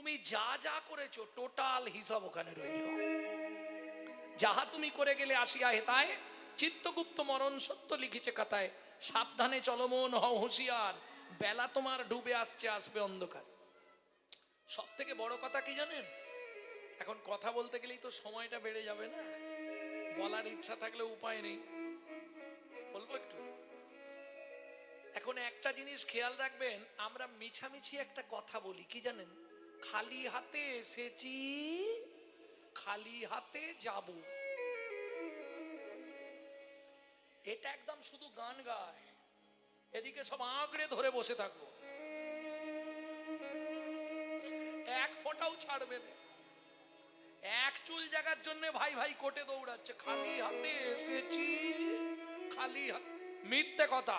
তুমি যা যা করেছো টোটাল হিসাব ওখানে রইল। যাহা তুমি করে গেলে আসিয়া হেতায়, চিত্তগুপ্ত মরণ সত্য লিখিছে খাতায়। সাবধানে চলো মন, হও হুঁশিয়ার, বেলা তোমার ডুবে আসছে, আসবে অন্ধকার। সব থেকে বড় কথা কি জানেন? এখন কথা বলতে গেলেই তো সময়টা বেড়ে যাবে না, বলার ইচ্ছা থাকলে উপায় নেই, বলবো একটু। এখন একটা জিনিস খেয়াল রাখবেন, আমরা মিছামিছি একটা কথা বলি, কি জানেন? খালি হাতে এসেছি, খালি হাতে যাব। এটা একদম শুধু গান গায়, এদিকে সব আঁকড়ে ধরে বসে থাকবো, এক ফোঁটাও ছাড়বে না। এক চুল জাগার জন্য ভাই ভাই কোটে দৌড়াচ্ছে, খালি হাতে এসেছি, খালি হাতে। মিথ্যে কথা,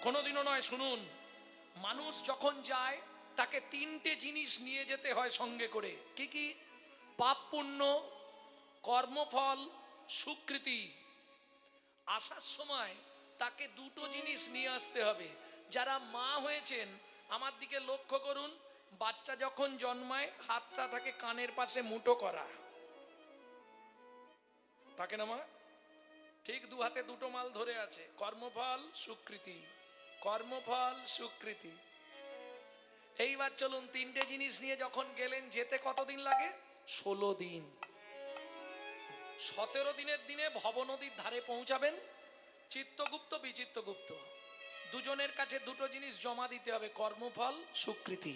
কোনোদিনও নয়। শুনুন, মানুষ যখন যায় তাকে তিনটে জিনিস নিয়ে যেতে হয় সঙ্গে করে। কি কি? পাপ পুণ্য, কর্মফল, স্বীকৃতি। আসার সময় তাকে দুটো জিনিস নিয়ে আসতে হবে। যারা মা হয়েছেন আমার দিকে লক্ষ্য করুন, বাচ্চা যখন জন্মায় হাতটা থাকে কানের পাশে মুঠো করা, থাকে না মা? ঠিক দু হাতে দুটো মাল ধরে আছে, কর্মফল স্বীকৃতি, কর্মফল স্বীকৃতি। এইবার চলুন, তিনটে জিনিস নিয়ে যখন গেলেন, যেতে কতদিন লাগে? 16 দিন। 17 দিনের দিনে ভবনদীর ধারে পৌঁছাবেন। চিত্তগুপ্ত বিচিত্তগুপ্ত দুজনের কাছে দুটো জিনিস জমা দিতে হবে, কর্মফল স্বীকৃতি।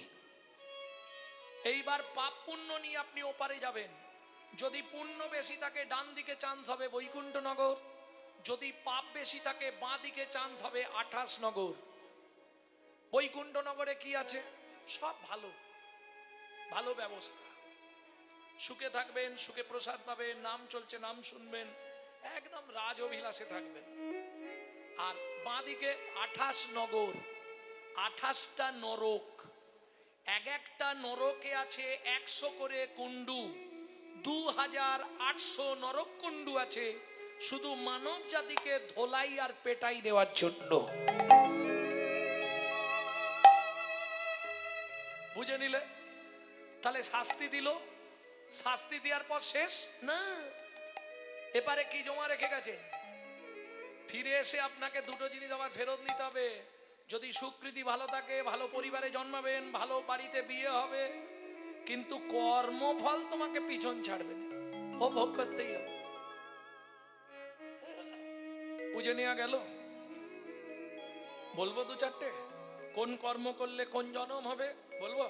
এইবার পাপ পুণ্য নিয়ে আপনি ওপারে যাবেন। যদি পুণ্য বেশি থাকে ডান দিকে চান্স হবে বৈকুণ্ঠনগর, যদি পাপ বেশি থাকে বাঁ দিকে চান্স হবে 28 নগর। বৈকুণ্ঠনগরে কি আছে? সব ভালো ভালো ব্যবস্থা, সুখে থাকবেন, সুখে প্রসাদ পাবেন, নাম চলছে নাম শুনবেন, একদম রাজ অভিলাষে থাকবেন। আর বাঁ দিকে 28 নগর, 28টা নরক। এক একটা নরকে আছে 100 করে কুণ্ডু, 2800 নরক কুণ্ডু আছে শুধু মানব জাতিকে ধোলাই আর পেটাই দেওয়ার জন্য। বুঝে নিলে? তাহলে শাস্তি দিল, শাস্তি দেওয়ার পর শেষ না, এবারে কি জমা রেখে গেছেন? ফিরে এসে আপনাকে দুটো জিনিস আবার ফেরত নিতে হবে। যদি স্বীকৃতি ভালো থাকে, ভালো পরিবারে জন্মাবেন, ভালো বাড়িতে বিয়ে হবে, কিন্তু কর্মফল তোমাকে পিছন ছাড়বে না, ও ভোগ করতেই হবে। বুঝে নেওয়া গেল? বলবো দু চারটে, কোন কর্ম করলে কোন জন্ম হবে বলবো।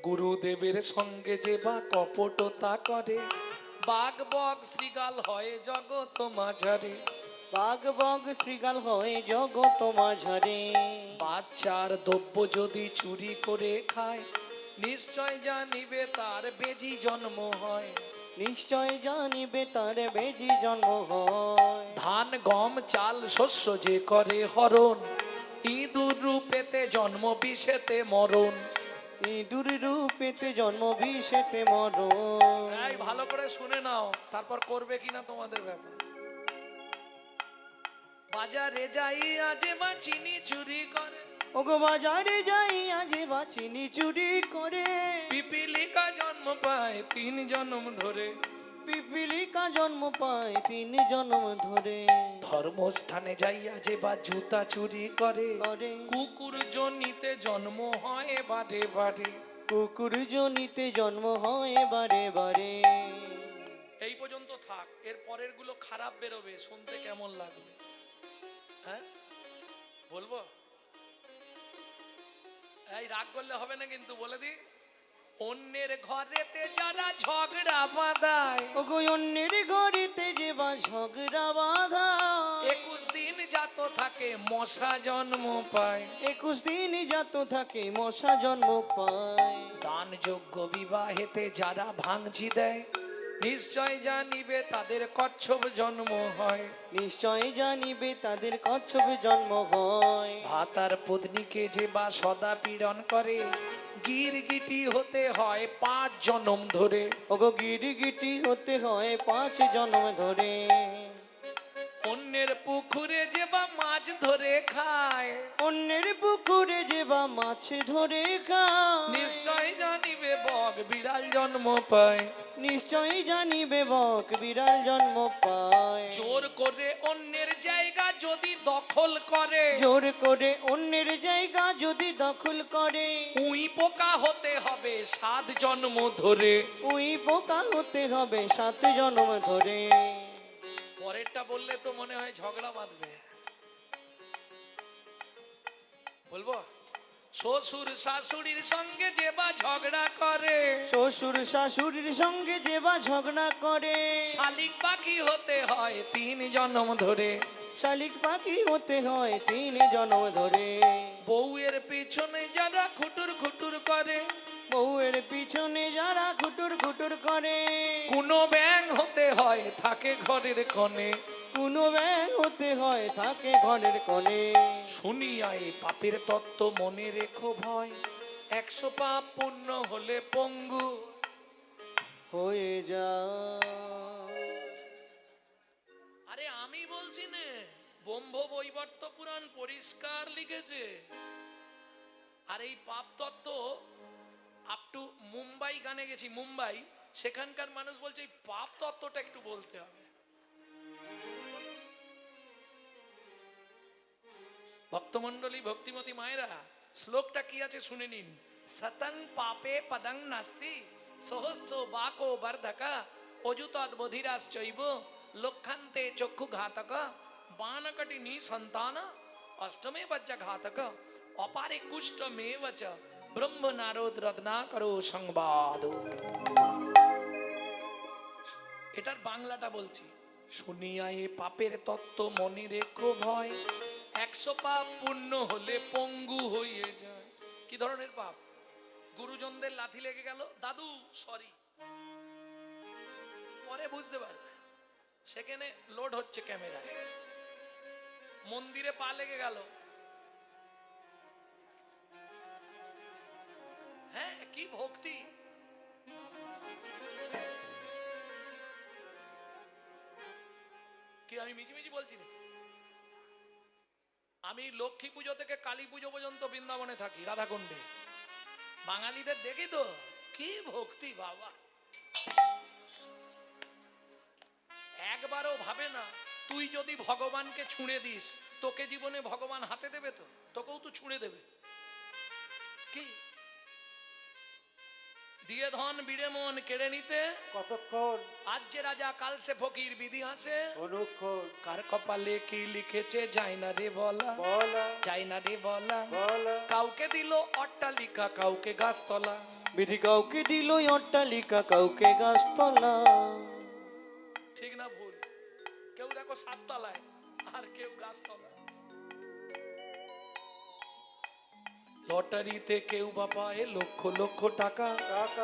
গুরুদেবের সঙ্গে যে বা কপটতা করে, বাঘ বগ শ্রীগাল হয় জগৎ মাঝারে। বাঘ বগ শ্রীগাল হয় জগৎ মাঝারে। বাচ্চার দ্রব্য যদি চুরি করে খায়, নিশ্চয় জানিবে তার বেজি জন্ম হয়। নিশ্চয় জানিবে তার বেজি জন্ম হয়। ধান গম চাল শস্য যে করে হরণ, ইঁদুর রূপেতে জন্ম বিষেতে মরণ। ইঁদুর রূপেতে জন্ম বিষেতে মরণ। এই ভালো করে শুনে নাও, তারপর করবে কিনা তোমাদের ব্যাপার। বাজারে যাই আজে বা চিনি চুরি করে, ওগো বাজারে যাই আজে বা চিনি চুরি করে। পিপিলিকা জন্ম পায় 3 জন্ম ধরে। পিপিলিকা জন্ম পায় 3 জন্ম ধরে। ধর্মস্থানে যাই আজে বা জুতা চুরি করে, করে কুকুর জনিতে জন্ম হয় বারে বারে। কুকুর জনিতে জন্ম হয় বারে বারে। এই পর্যন্ত থাক, এর পরের গুলো খারাপ বেরোবে, শুনতে কেমন লাগবে? হ্যাঁ বলবো? এই রাগ করলে হবে না কিন্তু, বলে দি। অন্যের ঘরেতে যারা ঝগড়া বাঁধায়, ওগো অন্যের ঘরেতে যে বা ঝগড়া বাঁধা। 21 দিন জাত থাকে মশা জন্ম পায়। 21 দিন জাত থাকে মশা জন্ম পায়। দান যোগ্য বিবাহেতে যারা ভাঙচি দেয়, নিশ্চয় জানিবে তাদের কচ্ছপ জন্ম হয়। নিশ্চয় জানিবে তাদের কচ্ছপ জন্ম হয়। ভাতার পত্নীকে যে বা সদা পীড়ন করে, গিরগিটি হতে হয় 5 জন্ম ধরে। ওগো গিরগিটি হতে হয় 5 জন্ম ধরে। অন্যের পুকুরে যে বা মাছ ধরে খায়, অন্যের পুকুরে যে বা মাছ ধরে খায়, নিশ্চয় জানিবে বক বিড়াল জন্ম পায়। নিশ্চয়ই জানিবে বক বিড়াল জন্ম পায়। জোর করে অন্যের জায়গা যদি দখল করে, জোর করে অন্যের জায়গা যদি দখল করে, উই পোকা হতে হবে 7 জন্ম ধরে। উই পোকা হতে হবে 7 জন্ম ধরে। পরেরটা বললে তো মনে হয় ঝগড়া বাঁধবে, বলবো? শ্বশুর শাশুড়ির সঙ্গে যে বা ঝগড়া করে, শ্বশুর শাশুড়ির সঙ্গে যে বা ঝগড়া করে, শালিক পাখি হতে হয় 3 জন্ম ধরে। শালিক পাখি হতে হয় 3 জন্ম ধরে। বউয়ের পিছনে যারা খুটুর খুটুর করে, বউয়ের পিছনে যারা খুটুর খুটুর করে, কোনো ব্যাং হতে হয় থাকে ঘরের কোণে। কোনো ব্যাং হতে হয় থাকে ঘরের কোণে। শুনিয়া এই পাপের তত্ত্ব মনে রেখো ভয়, 100 পাপ পূর্ণ হলে পঙ্গু হয়ে যা। আরে আমি বলছি না, ব্রহ্ম বৈবর্ত পুরাণ পরিষ্কার লিখেছে। আর এই পাপ তত্ত্ব আপ টু মুম্বাই গানে গেছি, মুম্বাই, সেখানকার মানুষ বলছে এই পাপ তত্ত্বটা একটু বলতে হবে। ভক্তমণ্ডলী, ভক্তিমতী মায়েরা, শ্লোকটা কি আছে শুনে নিন। সতং পাপে পদং নাস্তি, সহস্র বাকো বর্ধকা, অযুতদ বধিরাশ্চৈব, লক্ষান্তে চক্ষু ঘাতক, বানকটি নিসন্তান, অষ্টমে বজ্জ ঘাতক, অপারে কুষ্ঠমেব চ, ব্রহ্ম নারদ রত্নাকরো সংবাদ। এটার বাংলাটা বলছি। শুনিয়া এ পাপের তত্ত্ব মনে রেখো ভয়, 100 পাপ পূর্ণ হলে পঙ্গু হয়ে যায়। কি ধরনের পাপ? গুরুজনদের লাথি লেগে গেল, দাদু সরি, পরে বুঝতে পারবে, সেখানে লোড হচ্ছে ক্যামেরায়। মন্দিরে পা লেগে গেল, হ্যাঁ কি ভক্তি। কি আমি মিছিমিছি বলছি না? আমি লক্ষ্মী পুজো থেকে কালী পুজো পর্যন্ত বৃন্দাবনে থাকি, রাধাকুণ্ডে। বাঙালিদের দেখি তো কি ভক্তি বাবা। একবারও ভাবে না তুই যদি ভগবানকে ছুঁড়ে দিস, তোকে জীবনে ভগবান হাতে দেবে? তো তোকেও তো ছুঁড়ে দেবে। কি দিয়ে ধন বিড়ে মন কেড়ে নিতে কতক্ষণ আজ যে রাজা কাল সে ফকির বিধি আছে। অনুক্ষণ কার কপালে কি লিখেছে যায় না রে বলা, বলা যায় না রে বলা। বলা। কাউকে দিল অট্টালিকা, কাউকে গাছতলা। বিধি কাউকে দিল অট্টালিকা, কাউকে গাছতলা। ঠিক না ভুল? কেউ দেখো 7 তলায় আর কেউ গাছতলা। লটারিতে কেউ বা পায় লক্ষ লক্ষ টাকা,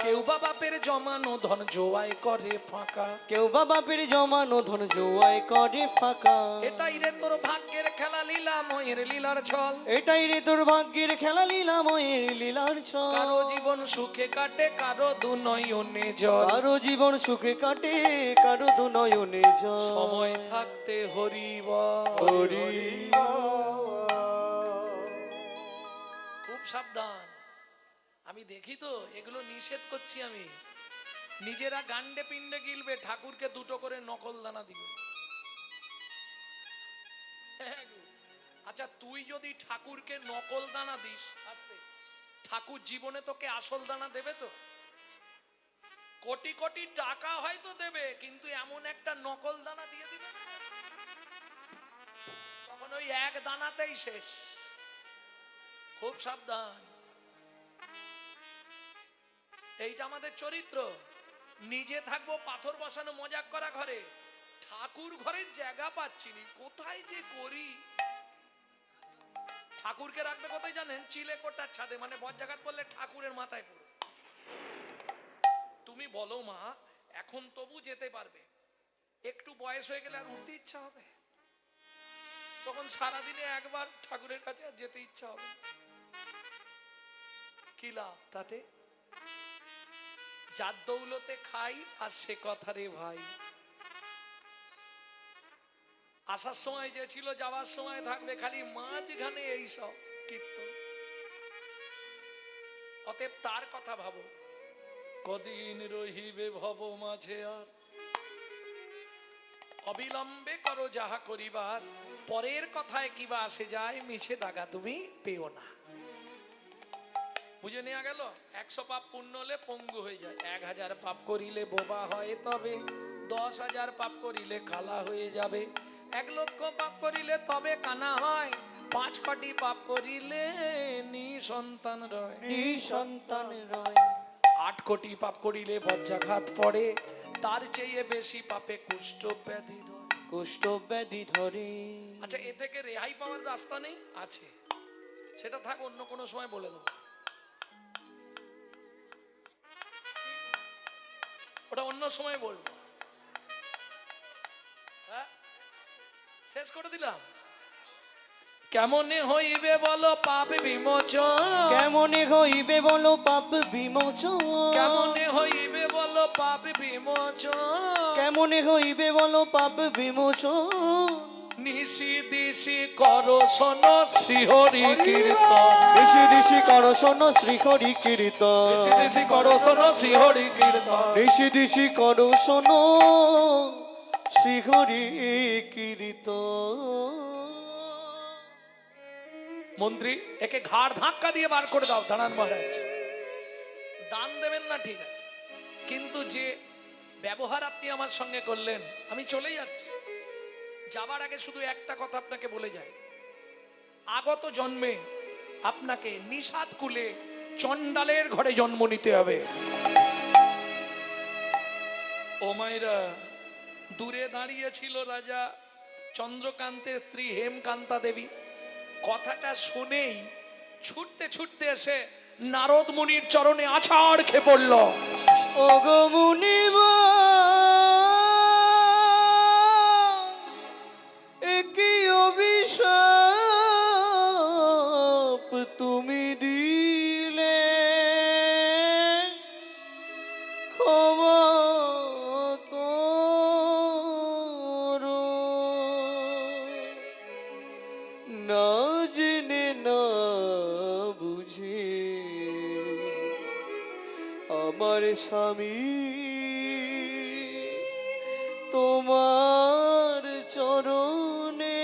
কেউ বা বাপের জমানো ধন জোয়াই করে ফাঁকা। কেউ বা বাপের জমানো ধন জোয়াই করে ফাঁকা। এটাই রে তোর ভাগ্যের খেলা, লীলা ময়ের লীলার ছল। এটাই রে তোর ভাগ্যের খেলা, লীলাময়ের লীলার ছল। কারো জীবন সুখে কাটে, কারো দুনয়নে জল। কারো জীবন সুখে কাটে, কারো দুনয়নে জল। সময় থাকতে হরি বল। হরি খুব সাবধান। আমি দেখি তো এগুলো নিষেধ করছি আমি। নিজেরা গান্ডে পিণ্ডে গিলবে, ঠাকুরকে 2টো করে নকল দানা দিবে। আচ্ছা তুই যদি ঠাকুরকে নকল দানা দিস, আস্তে, ঠাকুর জীবনে তোকে আসল দানা দেবে? তো কোটি কোটি টাকা হয়তো দেবে, কিন্তু এমন একটা নকল দানা দিয়ে দিবে না, তখন ওই এক দানাতেই শেষ। খুব সাবধান। এইটা আমাদের চরিত্র। নিজে থাকবো পাথর বসানো মজাক করা ঘরে, ঠাকুর ঘরের জায়গা পাচ্ছিনি, কোথায় যে করি। ঠাকুরকে রাখবে কোথায় জানেন? চিলেকোটার ছাদে, মানে বজ্জাঘাত করলে ঠাকুরের মাথায় পড়ে। তুমি বলো মা, এখন তবু যেতে পারবে, একটু বয়স হয়ে গেলে আর উঠতে ইচ্ছা হবে? তখন সারাদিনে একবার ঠাকুরের কাছে আর যেতে ইচ্ছা হবে। কি লাভ তাতে? যার দৌলতে খাই আর সে কথা রে ভাই। আসার সময় যে ছিল, যাওয়ার সময় থাকবে, খালি মাঝখানে এইসব কীর্তন। অতএব তার কথা ভাবো, কদিন রহিবে ভব মাঝে, আর অবিলম্বে করো যাহা করিবার, পরের কথায় কিবা আসে যায়, মিছে দাগা তুমি পেও না। বুঝে নেওয়া গেল? 100 পাপ পুণ্য হলে পঙ্গু হয়ে যায়, 1000 পাপ করিলে বোবা হয় তবে, 10,000 পাপ করিলে কালা হয়ে যাবে, 1 লক্ষ পাপ করিলে তবে কানা হয়, 5 কোটি পাপ করিলে নিঃসন্তান রয়, নিঃসন্তান রয়। 8 কোটি পাপ করিলে বজ্রাঘাত পড়ে, তার চেয়ে বেশি পাপে কুষ্ঠ ব্যাধি ধরে। কুষ্ঠ ব্যাধি ধরে। আচ্ছা, এ থেকে রেহাই পাওয়ার রাস্তা নেই? আছে, সেটা থাক, অন্য কোনো সময় বলে দেবো, ওটা অন্য সময় বলবো। হ্যাঁ, শেষ করে দিলাম। কেমনে হইবে বলো পাপ বিমোচন, কেমনে হইবে বলো পাপ বিমোচন, কেমনে হইবে বলো পাপ বিমোচন, কেমনে হইবে বলো পাপ বিমোচন। নিশি দিশি করো শোনো শ্রীহরি কীর্তন, দিশি দিশি করো শোনো শ্রীহরি কীর্তন, নিশি দিশি করো শোনো শ্রীহরি কীর্তন। দিশি দিশি করো শোনো শ্রীহরি কীর্তন। মন্ত্রী, একে ঘাড় ধাক্কা দিয়ে বার করে দাও। দাঁড়ান মহারাজ, দান দেবেন না ঠিক আছে, কিন্তু যে ব্যবহার আপনি আমার সঙ্গে করলেন, আমি চলে যাচ্ছি। যাবার আগে শুধু একটা কথা আপনাকে বলে যাই, আগত জন্মে আপনাকে নিষাদ কুলে চণ্ডালের ঘরে জন্ম নিতে হবে। ও মায়েরা, দূরে দাঁড়িয়ে ছিল রাজা চন্দ্রকান্তের স্ত্রী হেমকান্তা দেবী। কথাটা শুনেই ছুটতে ছুটতে এসে নারদ মুনির চরণে আছাড় খেয়ে পড়ল। ওগো মুনিবার, একই অভিশাপ তুমি দিলে, ক্ষমা করো। না জেনে না বুঝে আমার স্বামী তোমার চরণে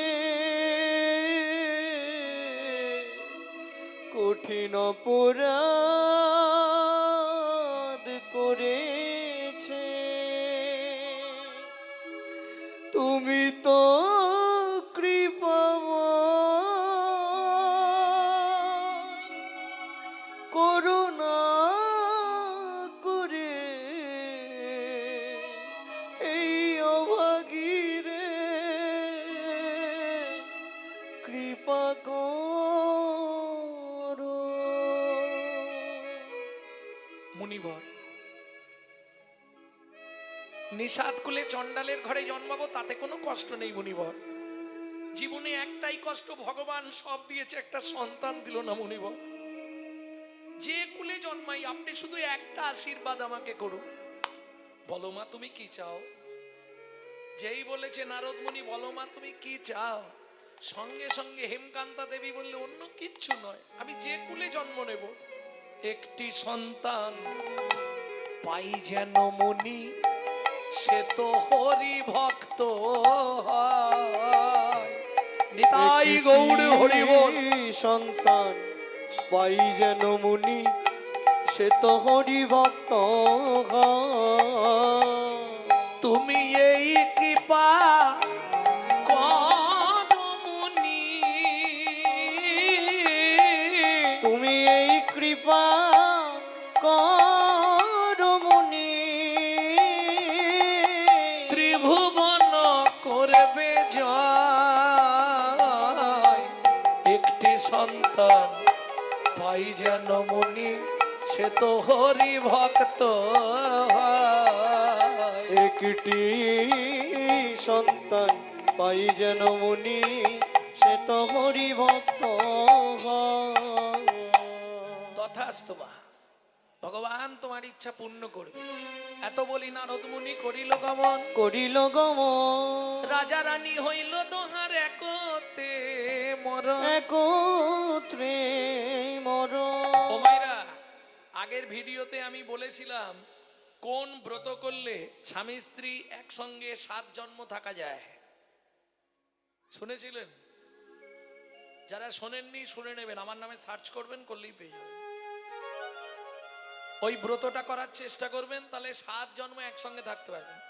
কঠিন অপরাধ করেছে। তুমি তো কৃপাময়, করুণা করে এই অভাগীরে কৃপা করো। মুনিবর, নিষাদ কুলে চণ্ডালের ঘরে জন্মাবো তাতে কোনো কষ্ট নেই মুনিবর। জীবনে একটাই কষ্ট, ভগবান সব দিয়েছে, একটা সন্তান দিল না মুনিবর। যে কুলে জন্মাই আপনি শুধু একটা আশীর্বাদ আমাকে করুন। বলো মা তুমি কি চাও? যেই বলেছে নারদ মুনি বলো মা তুমি কি চাও, সঙ্গে সঙ্গে হেমকান্তা দেবী বললে অন্য কিচ্ছু নয়, আমি যে কুলে জন্ম নেব একটি সন্তান পাই যেন মুনি, সে তো হরি ভক্ত হয়। নিতাই গৌড় হরি বল। সন্তান পাই যেন মুনি, সে তো হরি ভক্ত হয়। তুমি এই কৃপা করো মুনি, তুমি এই কৃপা করো মুনি, ত্রিভুবন করবে জয়। একটি সন্তান পাই যেন মুনি, সে তো হরি ভক্ত হয়। একটি সন্তান পাই যেন মুনি, সে তো হরি ভক্ত হয়। তথাস্তু মা। ভগবান তোমার ইচ্ছা পূর্ণ করবে। এত বলি নারদ মুনি করিল গমন, করিল গমন, রাজা রানী হইল দোহার একতে মর। একত্রে মর। ও মায়েরা, আগের ভিডিওতে আমি বলেছিলাম কোন ব্রত করলে স্বামী স্ত্রী একসঙ্গে 7 জন্ম থাকা যায়। শুনেছিলেন? যারা শোনেননি শুনে নেবেন, আমার নামে সার্চ করবেন, করলেই পেয়ে যাবেন। ওই ব্রতটা করার চেষ্টা করবেন, তাহলে 7 জন্ম একসঙ্গে থাকতে পারবেন।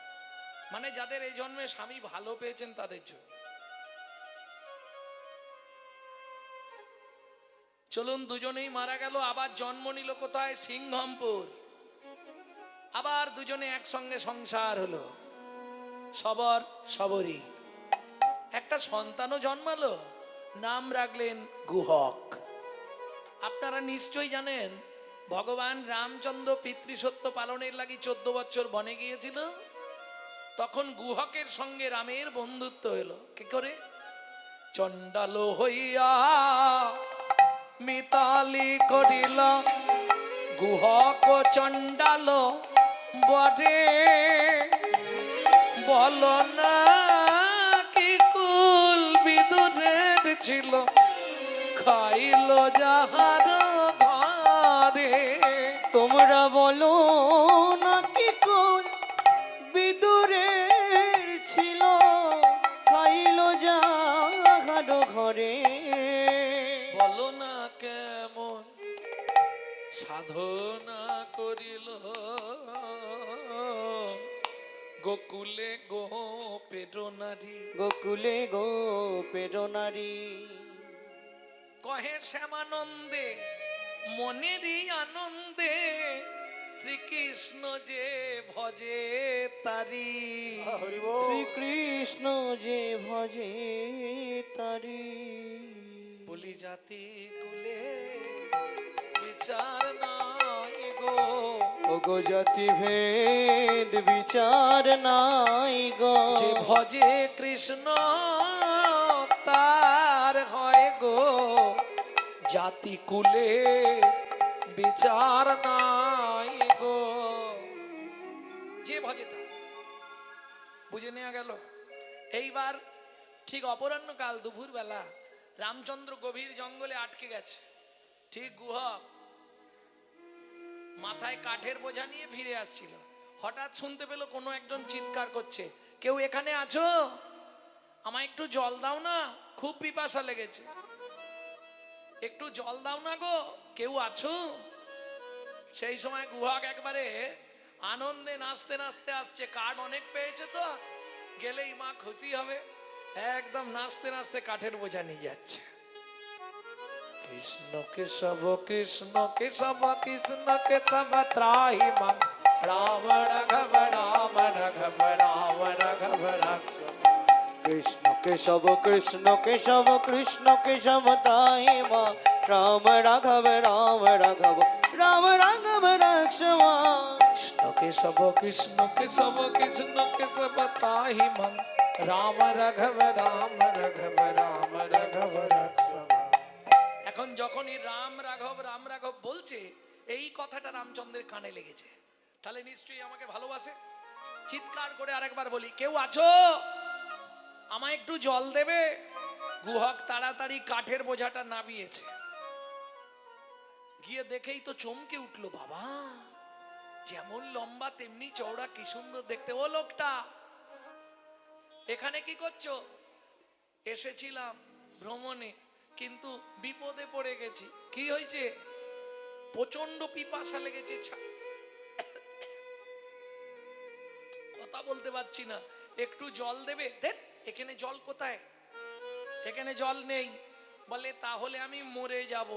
মানে যাদের এই জন্মে স্বামী ভালো পেয়েছেন তাদের জন্য। চলুন, দুজনেই মারা গেল, আবার জন্ম নিল কোথায়? সিংহমপুর। আবার দুজনে একসঙ্গে সংসার হলো, সবর সবরই। একটা সন্তানও জন্মালো, নাম রাখলেন গুহক। আপনারা নিশ্চয়ই জানেন ভগবান রামচন্দ্র পিতৃসত্য পালনের লাগি 14 বছর বনে গিয়েছিল। তখন গুহকের সঙ্গে রামের বন্ধুত্ব হলো। কি করে? চণ্ডাল হইয়া মিতালি করিল, গুহক চণ্ডাল বরে। বল না কি কুল বিদুরের ছিল, খাইল যাহার ঘরে। তোমরা বলো না কি কুল বিদুরের ছিল, খাইল যাহার ঘরে। বলো না কেমন সাধনা করিল, গোকুলে গোপের নারী। গোকুলে গোপের নারী। কহে শ্যামানন্দে মনেরই আনন্দে, শ্রীকৃষ্ণ যে ভজে তারি। শ্রীকৃষ্ণ যে ভজে তারি। বলি জাতি কুলে বিচার নাই গো, ওগো জাতি ভেদ বিচার নাই গো। যে ভজে কৃষ্ণ তার হয় গো, জাতি কুলে বিচার নাই গো। যে ভজে তার, বুঝে নেওয়া গেল। এইবার ঠিক অপরাহ্নকাল, দুপুর বেলা, রামচন্দ্র গভীর জঙ্গলে আটকে গেছে। ঠিক গুহক মাথায় কাঠের বোঝা নিয়ে ফিরে আসছিল। হঠাৎ শুনতে পেল কোনো একজন চিৎকার করছে, কেউ এখানে আছো? আমায় একটু জল দাও না, খুব পিপাসা লেগেছে। একটু জল দাও না গো, কেউ আছো? সেই সময় গুহক একবারে আনন্দে নাচতে নাচতে আসছে। কাঠ অনেক পেয়েছে তো, গেলেই মা খুশি হবে। একদম নাচতে নাচতে কাঠের বোঝা নিয়ে যাচ্ছে। কৃষ্ণ কেশব কৃষ্ণ কেশব কৃষ্ণ কেশব ত্রাহি মাং, রাম রাঘব রাম রাঘব রাম রাঘব রাক্ষস। কৃষ্ণ কেশব কৃষ্ণ কেশব কৃষ্ণ কেশব তাই মা, রাম রাঘব রাম রাঘব রাম রাঘব রাক্ষমা। কৃষ্ণ কেশব কৃষ্ণ কেশব কৃষ্ণ কেশব ত্রাহি মাং, রাম রাঘব রাম রাঘব রাম রাঘব রাক্ষস। এখন যখনই রাম রাঘব বলছে, এই কথাটা রামচন্দ্রের কানে লেগেছে। তাহলে নিশ্চয়ই আমাকে ভালোবাসে। চিৎকার করে আরেকবার বলি, কেউ আছো? আমায় একটু জল দেবে? গুহক তাড়াতাড়ি কাঠের বোঝাটা নামিয়েছে। গিয়ে দেখেই তো চমকে উঠলো, বাবা যেমন লম্বা তেমনি চওড়া, কি সুন্দর দেখতে। ও লোকটা, এখানে কি করছো? এসেছিলাম ভ্রমণে, কিন্তু বিপদে পড়ে গেছি। কি হয়েছে? প্রচন্ড পিপাসা লেগেছে, কথা বলতে পারছি না, একটু জল দেবে? দেখ এখানে জল কোথায়? এখানে জল নেই। বলে তাহলে আমি মরে যাব।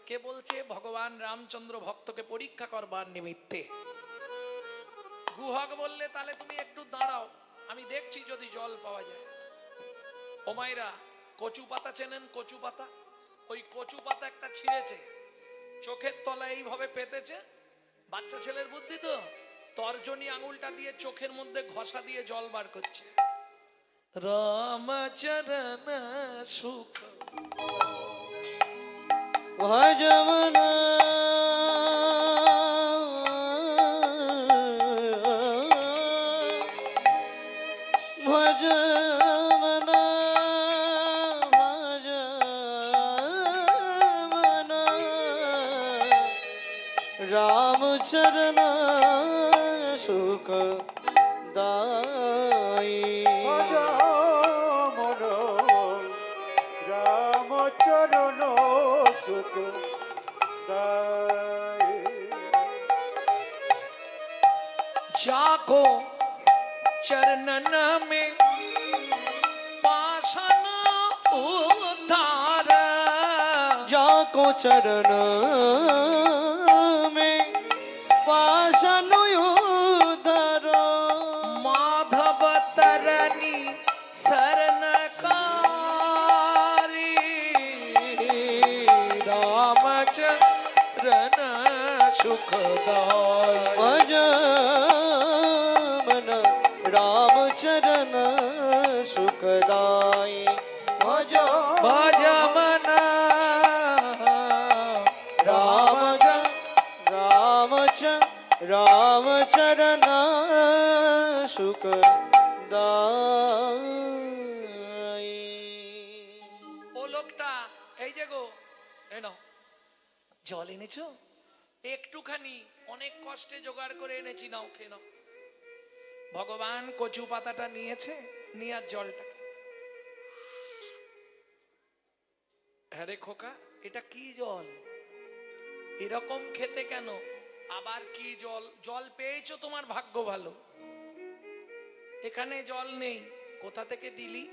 কে বলছে? ভগবান রামচন্দ্র ভক্তকে পরীক্ষা করবার নিমিত্তে। গুহক বললে তাহলে তুমি একটু দাঁড়াও, আমি দেখছি যদি জল পাওয়া যায়। ও মায়েরা, কচু পাতা চেনেন? কচু পাতা, ওই কচু পাতা একটা ছিঁড়েছে, চোখের তলায় এইভাবে পেতেছে। বাচ্চা ছেলের বুদ্ধি তো, তর্জনী আঙুলটা দিয়ে চোখের মধ্যে ঘষা দিয়ে জল বার করছে। রামচরণ সুখ ভজমনা राम चरण सुख दाई মন রামচরণ সুখ দায় जाको चरणन में पाषाण उद्धार जाको चरण में पाषाण उद्धार माधव तरनी शरणकारी रामचरण सुखदाय भज मन राम चरण सुखदाई भज भज मन राम राम चरण सुख दाई ও লোকটা এই যে গো এই নাও জল এনেছো একটুখানি অনেক কষ্টে জোগাড় করে এনেছি নাও খেয়ে নাও ভগবান কচু পাতাটা নিয়েছে নিয়ে আর জলটা হ্যাঁ রে খোকা এটা কি জল এরকম খেতে কেন আবার কি জল জল পেয়েছো তোমার ভাগ্য ভালো এখানে জল নেই কোথা থেকে দিলি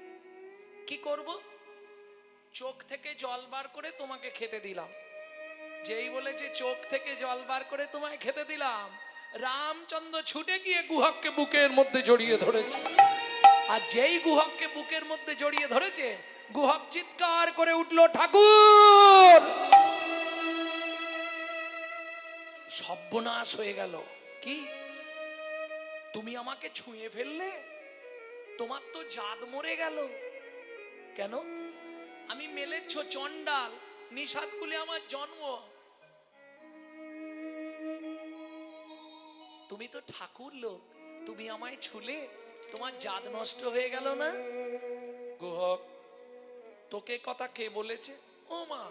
কি করব চোখ থেকে জল বার করে তোমাকে খেতে দিলাম যেই বলেছে চোখ থেকে জল বার করে তোমায় খেতে দিলাম রামচন্দ্র ছুটে গিয়ে গুহককে বুকের মধ্যে জড়িয়ে ধরেছে আর যেই গুহককে বুকের মধ্যে জড়িয়ে ধরেছে গুহক চিৎকার করে উঠলো ঠাকুর সর্বনাশ হয়ে গেল কি তুমি আমাকে ছুঁয়ে ফেললে তোমার তো জাত মরে গেল কেন আমি মেলেচ্ছ চন্ডাল নিষাদ কুলে আমার জন্ম তুমি তো ঠাকুর লোক তুমি আমায় ছুলে তোমার জাত নষ্ট হয়ে গেল না গুহক তোকে কথা কে বলেছে ও মা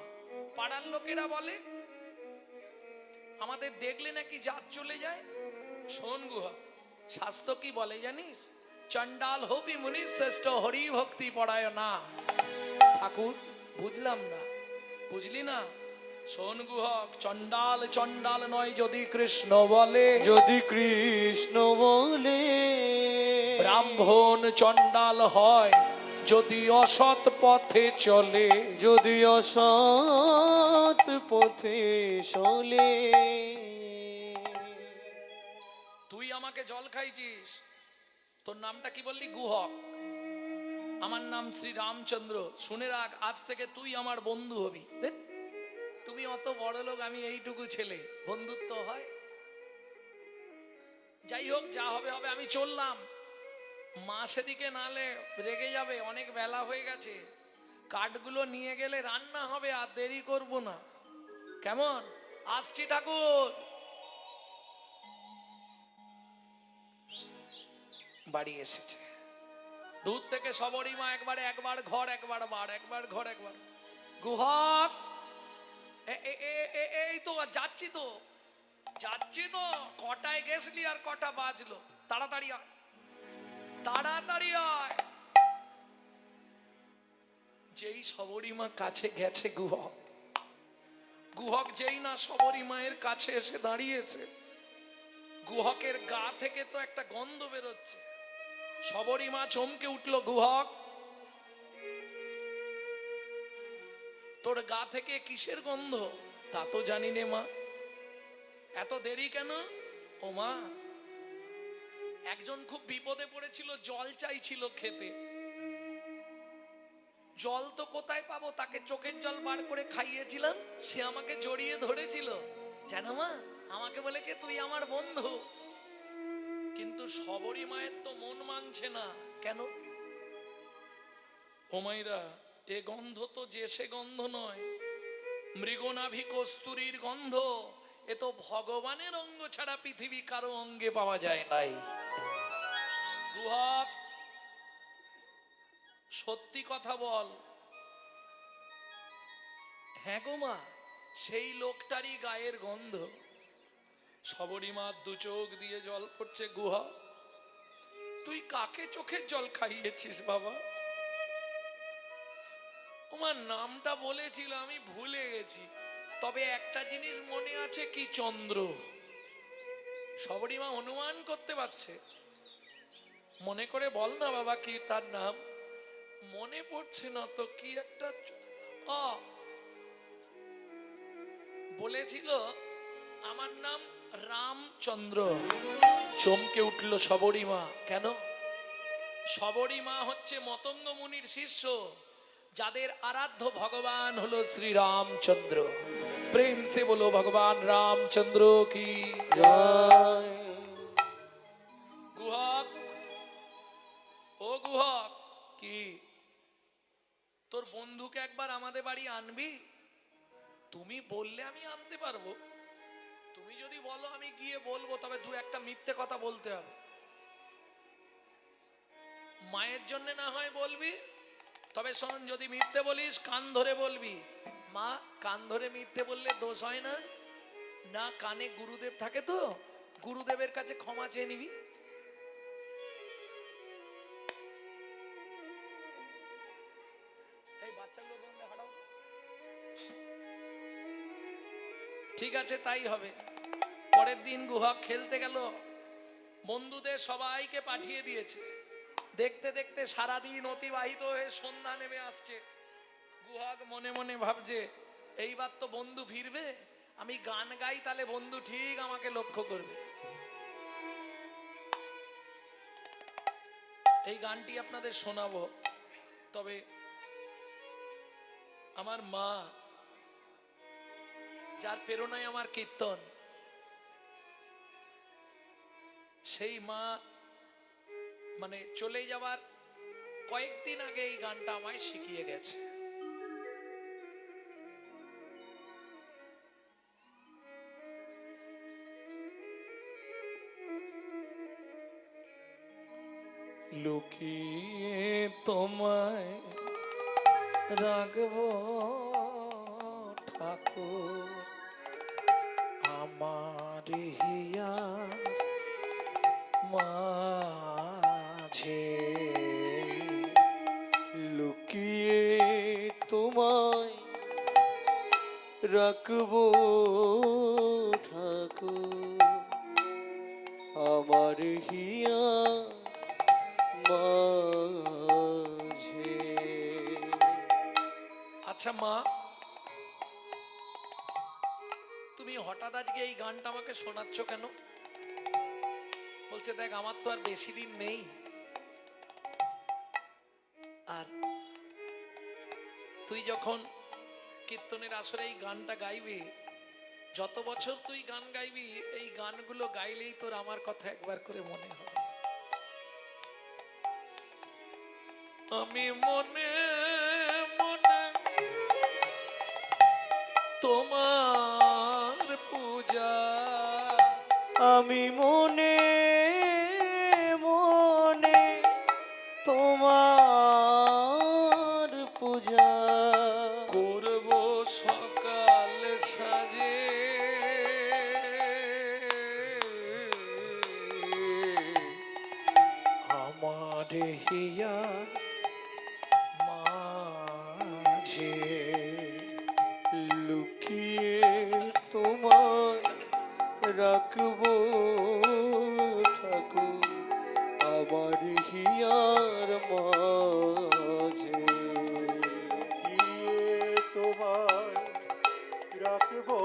পাড়ার লোকেরা বলে আমাদের দেখলে নাকি জাত চলে যায় শোন গুহক শাস্ত্র কি বলে জানিস চন্ডাল হবি মুনি শ্রেষ্ঠ হরি ভক্তি পড়ায় না ঠাকুর বুঝলাম না বুঝলি না শোন গুহক চন্ডাল চন্ডাল নয় যদি কৃষ্ণ বলে যদি কৃষ্ণ বলে ব্রাহ্মণ চন্ডাল হয় যদি অসৎ পথে চলে যদি অসৎ পথে চলে তুই আমাকে জল খাইছিস তোর নামটা কি বললি গুহক আমার নাম শ্রী রামচন্দ্র শুনে রাখ আজ থেকে তুই আমার বন্ধু হবি দেখ তুমি অত বড় লোক আমি এইটুকু ছেলে বন্ধুত্ব হয় যাই হোক যা হবে হবে আমি চললাম মা সেদিকে নালে রেগে যাবে অনেক বেলা হয়ে গেছে কাঠগুলো নিয়ে গেলে রান্না হবে আর দেরি করব না কেমন আসছি ঠাকুর বাড়ি এসেছে দূর থেকে সবরই মা একবার ঘর একবার বার একবার ঘর একবার গুহক এই তো যাচ্ছি তো কটায় গেছলি আর কটা বাজলো তাড়াতাড়ি আয় তাড়াতাড়ি আয় যেই সবরী মা কাছে গেছে গুহক যেই না সবরী মায়ের কাছে এসে দাঁড়িয়েছে গুহকের গা থেকে তো একটা গন্ধ বেরোচ্ছে সবরী মা চমকে উঠলো গুহক তোর গা থেকে কিসের গন্ধ তা তো জানি নে মা এত দেরি কেন ও মা একজন খুব বিপদে পড়েছিল জল চাইছিল খেতে জল তো কোথায় পাবো তাকে চোখের জল বার করে খাইয়েছিলাম সে আমাকে জড়িয়ে ধরেছিল জানো মা আমাকে বলেছে তুই আমার বন্ধু কিন্তু সবরী মায়ের তো মন মানছে না কেন ও মাইরা এ গন্ধ তো যে সে গন্ধ নয় মৃগনাভি কস্তুরীর গন্ধ এ তো ভগবানের অঙ্গ ছাড়া পৃথিবী কারো অঙ্গে পাওয়া যায় নাই গুহক সত্যি কথা বল হ্যাঁ গো মা সেই লোকটারই গায়ের গন্ধ সবরীমার দু চোখ দিয়ে জল পড়ছে। গুহা, তুই কাকে চোখের জল খাইয়েছিস বাবা? তোমার নামটা বলেছিল, আমি ভুলে গেছি, তবে একটা জিনিস মনে আছে, কি চন্দ্র। সবরীমা অনুমান করতে পারছে। মনে করে বল না বাবা, কি তার নাম? মনে পড়ছে না তো, কি একটা বলেছিল, আমার নাম রামচন্দ্র। চমকে উঠল সবরীমা। কেন? সবরীমা হচ্ছে মতঙ্গ মুনির শিষ্য, যাদের আরাধ্য ভগবান হলো শ্রী রামচন্দ্র। প্রেম সে বলো ভগবান রামচন্দ্র কি জয়। গুহক, ও গুহক, কি তোর বন্ধুকে একবার আমাদের বাড়ি আনবি? তুমি বললে আমি আনতে পারবো। তুমি যদি বলো আমি গিয়ে বলবো, তবে দু একটা মিথ্যে কথা বলতে হবে। মায়ের জন্য না হয় বলবি, তবে শোন, যদি মিথ্যে বলিস কান ধরে বলবি। মা, কান ধরে মিথ্যে বললে দোষ হয় না? না, কানে গুরুদেব থাকে তো, গুরুদেবের কাছে ক্ষমা চেয়ে নিবি। এই বাচ্চাগুলো বন্ধে হাঁটাও। ঠিক আছে, তাই হবে। পরের দিন গুহা খেলতে গেল, বন্ধুদের সবাইকে পাঠিয়ে দিয়েছে। দেখতে দেখতে সারাদিন অতিবাহিত হয়ে সন্ধ্যা নেমে আসছে। গুহাগ মনে মনে ভাবছে, এইবার তো বন্ধু ফিরবে, আমি গান গাই, তাহলে বন্ধু ঠিক আমাকে লক্ষ্য করবে। এই গানটি আপনাদের শোনাবো, তবে আমার মা, যার প্রেরণায় আমার কীর্তন, সেই মা মানে চলে যাবার কয়েকদিন আগে এই গানটা আমায় শিখিয়ে গেছে। লুকিয়ে তোমায় রাখবো ঠাকুর, আমার হিয়া মাঝে। লুকিয়ে তোমায় রাখবো ঠাকুর, আমার হিয়া মাঝে। আচ্ছা মা, তুমি হঠাৎ আজকে এই গানটা আমাকে শোনাচ্ছ কেন? বলছে, দেখ, আমার তো আর বেশি দিন নেই, আর তুই যখন কীর্তনের আসরে এই গানটা গাইবি, যত বছর তুই গান গাইবি, এই গানগুলো গাইলেই তোর আমার কথা একবার করে মনে হবে। আমি মনে মনে তোমার পূজা, আমি মনে মনে তোমার পূজা করব সকাল সাজে, আমার হিয়া মাঝে। লুকিয়ে তোমায় রাখবো ঠাকুর, আমার হিয়ার মাঝে। গিয়ে তোমায় রাখবো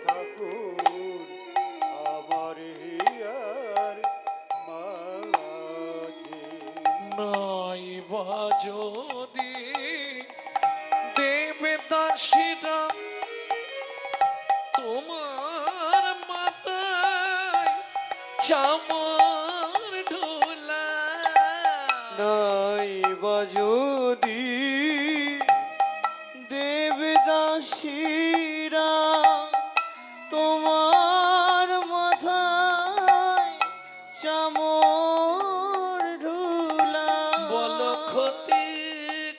ঠাকুর, আমার হিয়ার মাঝে। নাই বা যদি দেবে দাসীরা তোমার মাথায় চামর ঢোলা, নাই বা যদি দেবদাসীরা তোমার মাথায় চামর ঢুলা, বল ক্ষতি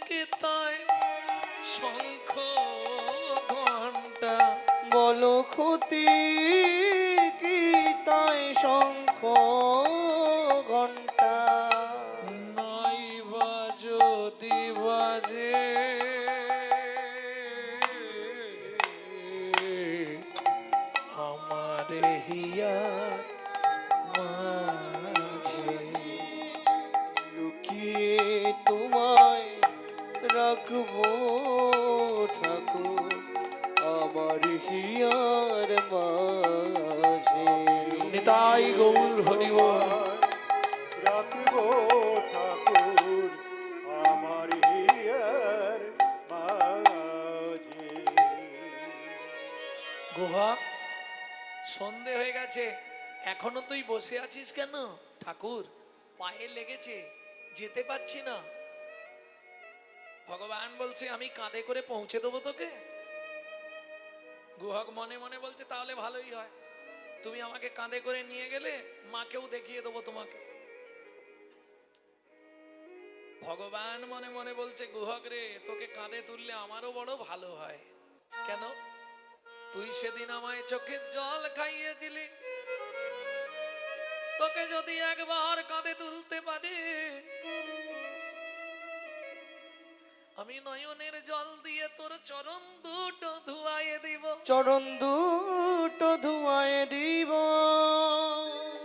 কি তাই শঙ্খ ঘণ্টা, বলো ক্ষতি শঙ্খ ঘণ্টা নাই বা যদি বাজে আমার হিয়া মাঝে লুকিয়ে তোমায় রাখবো ঠাকুর আমার হিয়ার মাঝে। নিতাই গৌর হরিবল। রাখবো ঠাকুর আমার হিয়ার মাঝে। গুহা, সন্ধে হয়ে গেছে, এখনো তুই বসে আছিস কেন? ঠাকুর, পায়ে লেগেছে, যেতে পারছি না। ভগবান বলছে আমি কাঁধে করে পৌঁছে দেবো তোকে। গুহক মনে মনে বলছে তাহলে ভালোই হয়, তুমি আমাকে কাঁধে করে নিয়ে গেলে মাকেও দেখিয়ে দেবো তোমাকে। ভগবান মনে মনে বলছে গুহক রে, তোকে কাঁধে তুললে আমারও বড় ভালো হয়। কেন? তুই সেদিন আমায় চোখের জল খাইয়েছিলি, তোকে যদি একবার কাঁধে তুলতে পারি, আমি নয়নের জল দিয়ে তোর চরণ দুটো ধুয়াইয়ে দিব। চরণ দুটো ধুয়ায় দিব,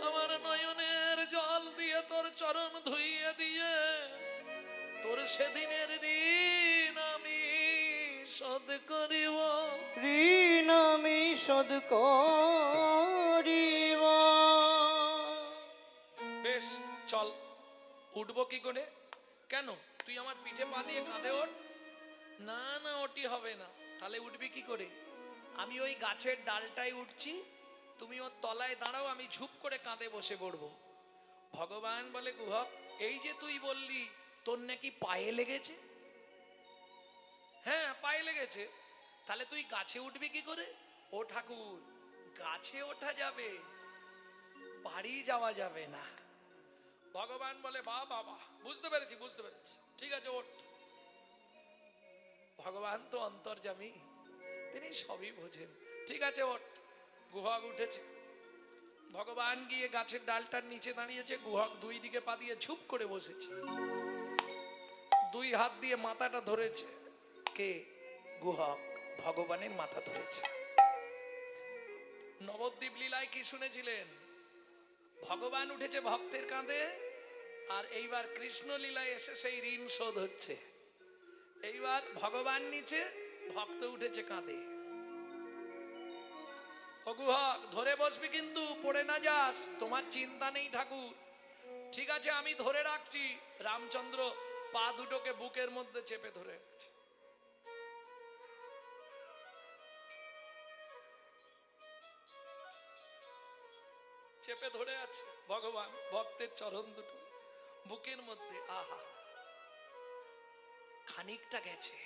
আমার নয়নের জল দিয়ে তোর চরণ ধুইয়ে দিয়ে তোর সেদিনের ঋণ আমি শোধ করিব। ঋণ আমি শোধ করিব। বেশ, চল। উঠবো কি করে? কেন? তুই আমার পিঠে পা দিয়ে কাঁধে ওঠ। না না, ওটি হবে না। তাহলে উঠবি কি করে? আমি ওই গাছের ডালটায় উঠছি, তুমি ওর তলায় দাঁড়াও, আমি ঝুপ করে কাঁধে বসে পড়বো। ভগবান বলে গুহক, এই যে তুই বললি তোর নাকি পায়ে লেগেছে। হ্যাঁ, পায়ে লেগেছে। তাহলে তুই গাছে উঠবি কি করে? ও ঠাকুর, গাছে ওঠা যাবে, বাড়ি যাওয়া যাবে না। ভগবান বলে বাহ বাবা, বুঝতে পেরেছি বুঝতে পেরেছি, ঠিক আছে ওঠ। ভগবান তো অন্তর্যামী, তিনি সবই বোঝেন। ঠিক আছে ওঠ। গুহক উঠেছে। ভগবান গিয়ে গাছের ডালটার নিচে দাঁড়িয়েছে, গুহক দুই দিকে পা দিয়ে ঝুপ করে বসেছে, দুই হাত দিয়ে মাথাটা ধরেছে। কে? গুহক ভগবানের মাথা ধরেছে। নবদ্বীপ লীলায় কি শুনেছিলেন? ভগবান উঠেছে ভক্তের কাঁধে, আর এইবার কৃষ্ণ লীলায় এসে সেই ঋণ শোধ হচ্ছে। এইবার ভগবান নিচে, ভক্ত উঠেছে কাঁধে। ও গুহক, ধরে বসবি কিন্তু, পড়ে না যাস। তোমার চিন্তা নেই ঠাকুর, ঠিক আছে আমি ধরে রাখছি। রামচন্দ্র পা দুটোকে বুকের মধ্যে চেপে ধরে রাখছে। চেপে ধরে আছে ভগবান ভক্তের চরণ দুটো বুকের মধ্যে। আহা, খানিকটা গেছে,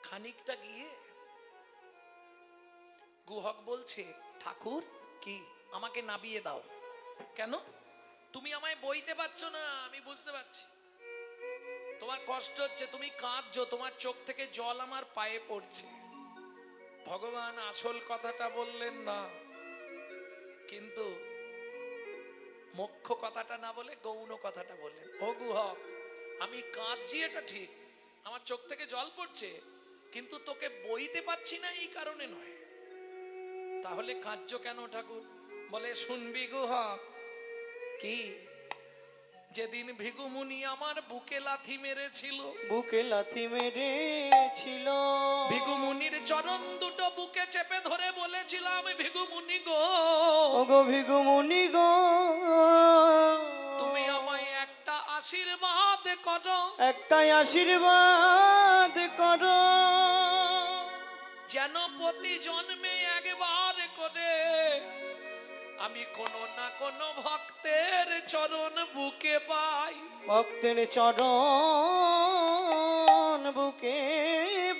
খানিকটা গিয়ে গুহক বলছে ঠাকুর কি আমাকে নাবিয়ে দাও। কেন? তুমি আমায় বইতে পারছো না, আমি বুঝতে পারছি তোমার কষ্ট হচ্ছে, তুমি কাঁদছো, তোমার চোখ থেকে জল আমার পায়ে পড়ছে। ভগবান আসল কথাটা বললেন না, কিন্তু মুখ্য কথাটা না বলে গৌণ কথাটা বললেন। ও গুহক, আমি কাঁদছি এটা ঠিক, আমার চোখ থেকে জল পড়ছে, কিন্তু তোকে বইতে পারছি না এই কারণে নয়। তাহলে কাঁদছো কেন ঠাকুর? বলে শুনবি গুহক, কি যেদিন ভিগুমুনি আমার বুকে লাথি মেরেছিল, বুকে লাথি মেরেছিল, ভিগুমুনির চরণ দুটো বুকে চেপে ধরে বলেছিলাম ভিগুমুনি গো, ওগো ভিগুমুনি গো, তুমি আমায় একটা আশীর্বাদ করো, একটাই আশীর্বাদ করো, যেন প্রতি জন্মে একবার করে আমি কোনো না কোনো ভক্তের চরণ বুকে পাই। ভক্তের চরণ বুকে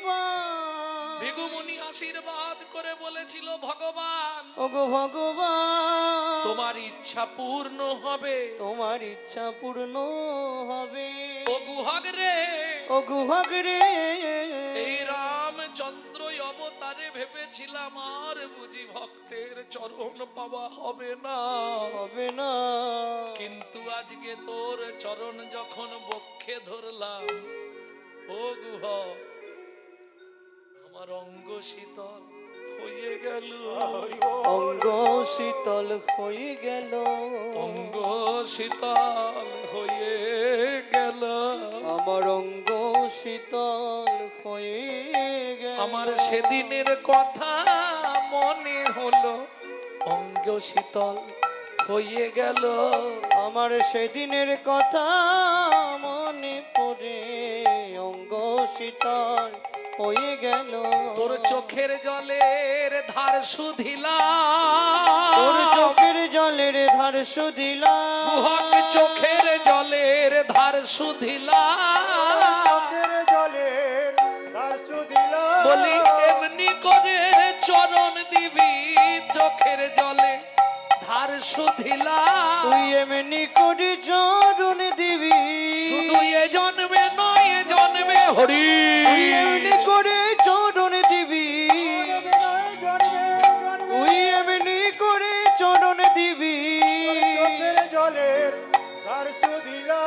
পাই। ভিগুমুনি আশীর্বাদ করে বলেছিল ভগবান, ওগো ভগবান, তোমার ইচ্ছা পূর্ণ হবে, তোমার ইচ্ছা পূর্ণ হবে। ও গুহক রে, ও গুহক রে, এই রামচন্দ্র অবতারে ভেবেছিলাম আর বুঝি ভক্তের চরণ পাওয়া হবে না, হবে না। কিন্তু আজকে তোর চরণ যখন বক্ষে ধরলাম, ও গুহ আমার অঙ্গ শীতল হয়ে গেল, হরি বল। অঙ্গ শীতল হয়ে গেল, অঙ্গ শীতল হয়ে গেল, আমার অঙ্গ শীতল হয়ে গেল। আমার সেদিনের কথা মনে হলো, অঙ্গ শীতল হয়ে গেল। আমার সেদিনের কথা মনে পড়ে, অঙ্গ শীতল হয়ে গেল। তোর চোখের জলের ধার শুধিলা, তোর চোখের জলের ধার শুধিলাম, গুহক চোখের জলের ধার শুধিলা, চোখের জলের ধার শুধিলাম। বলি এমনি করে চরণ দিবি, চোখের জলে ধার শুধিলা। তুই এমনি করে চরণ দিবি, শুধু এ জন্মে নয় এ জন্মে হরি, তুই এমনি করে চরণ দিবি, তুই এমনি করে চরণ দিবি। চোখের জলের ধার শুধিলাম।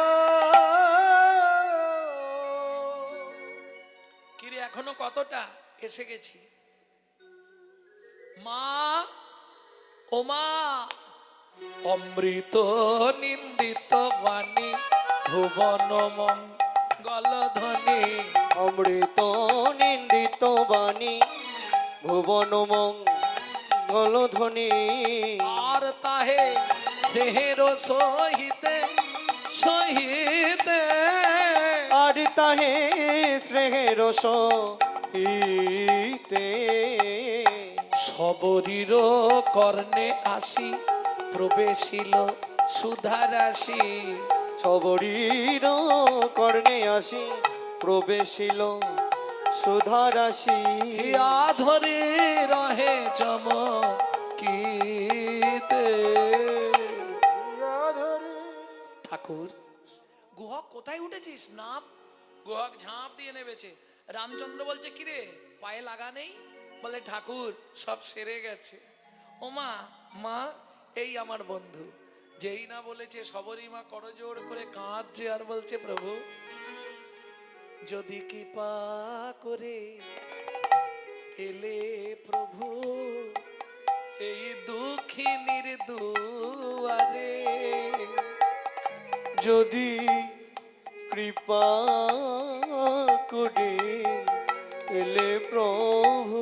কিরে এখনো কতটা এসে গেছি। মা ও মা, অমৃত নিন্দিত বাণী ভুবন মঙ্গল ধ্বনি, অমৃত নিন্দিত বাণী ভুবন মঙ্গল ধ্বনি, আর তাহে সেহের সহিতে সহিতে, আর তাহে শ্রেহের সহিতে, সবরীর কর্ণে আসি প্রবেশিল সুধারাশি, সবরীর কর্ণে আসি প্রবেশিল সুধারাশি। হিয়া ধরে রহে চমকিতে। ঠাকুর গুহক কোথায় উঠেছিস? নাম গুহক ঝাঁপ দিয়ে নেমেছে। রামচন্দ্র বলছে কিরে পায়ে লাগা নেই? বলে ঠাকুর সব সেরে গেছে। ও মা, মা এই আমার বন্ধু। যেই না বলেছে সবরই মা করজোড় করে কাঁদছে আর বলছে প্রভু যদি কৃপা করে এলে প্রভু এই দুঃখিনীর দুয়ারে, যদি কৃপা করে এলে প্রভু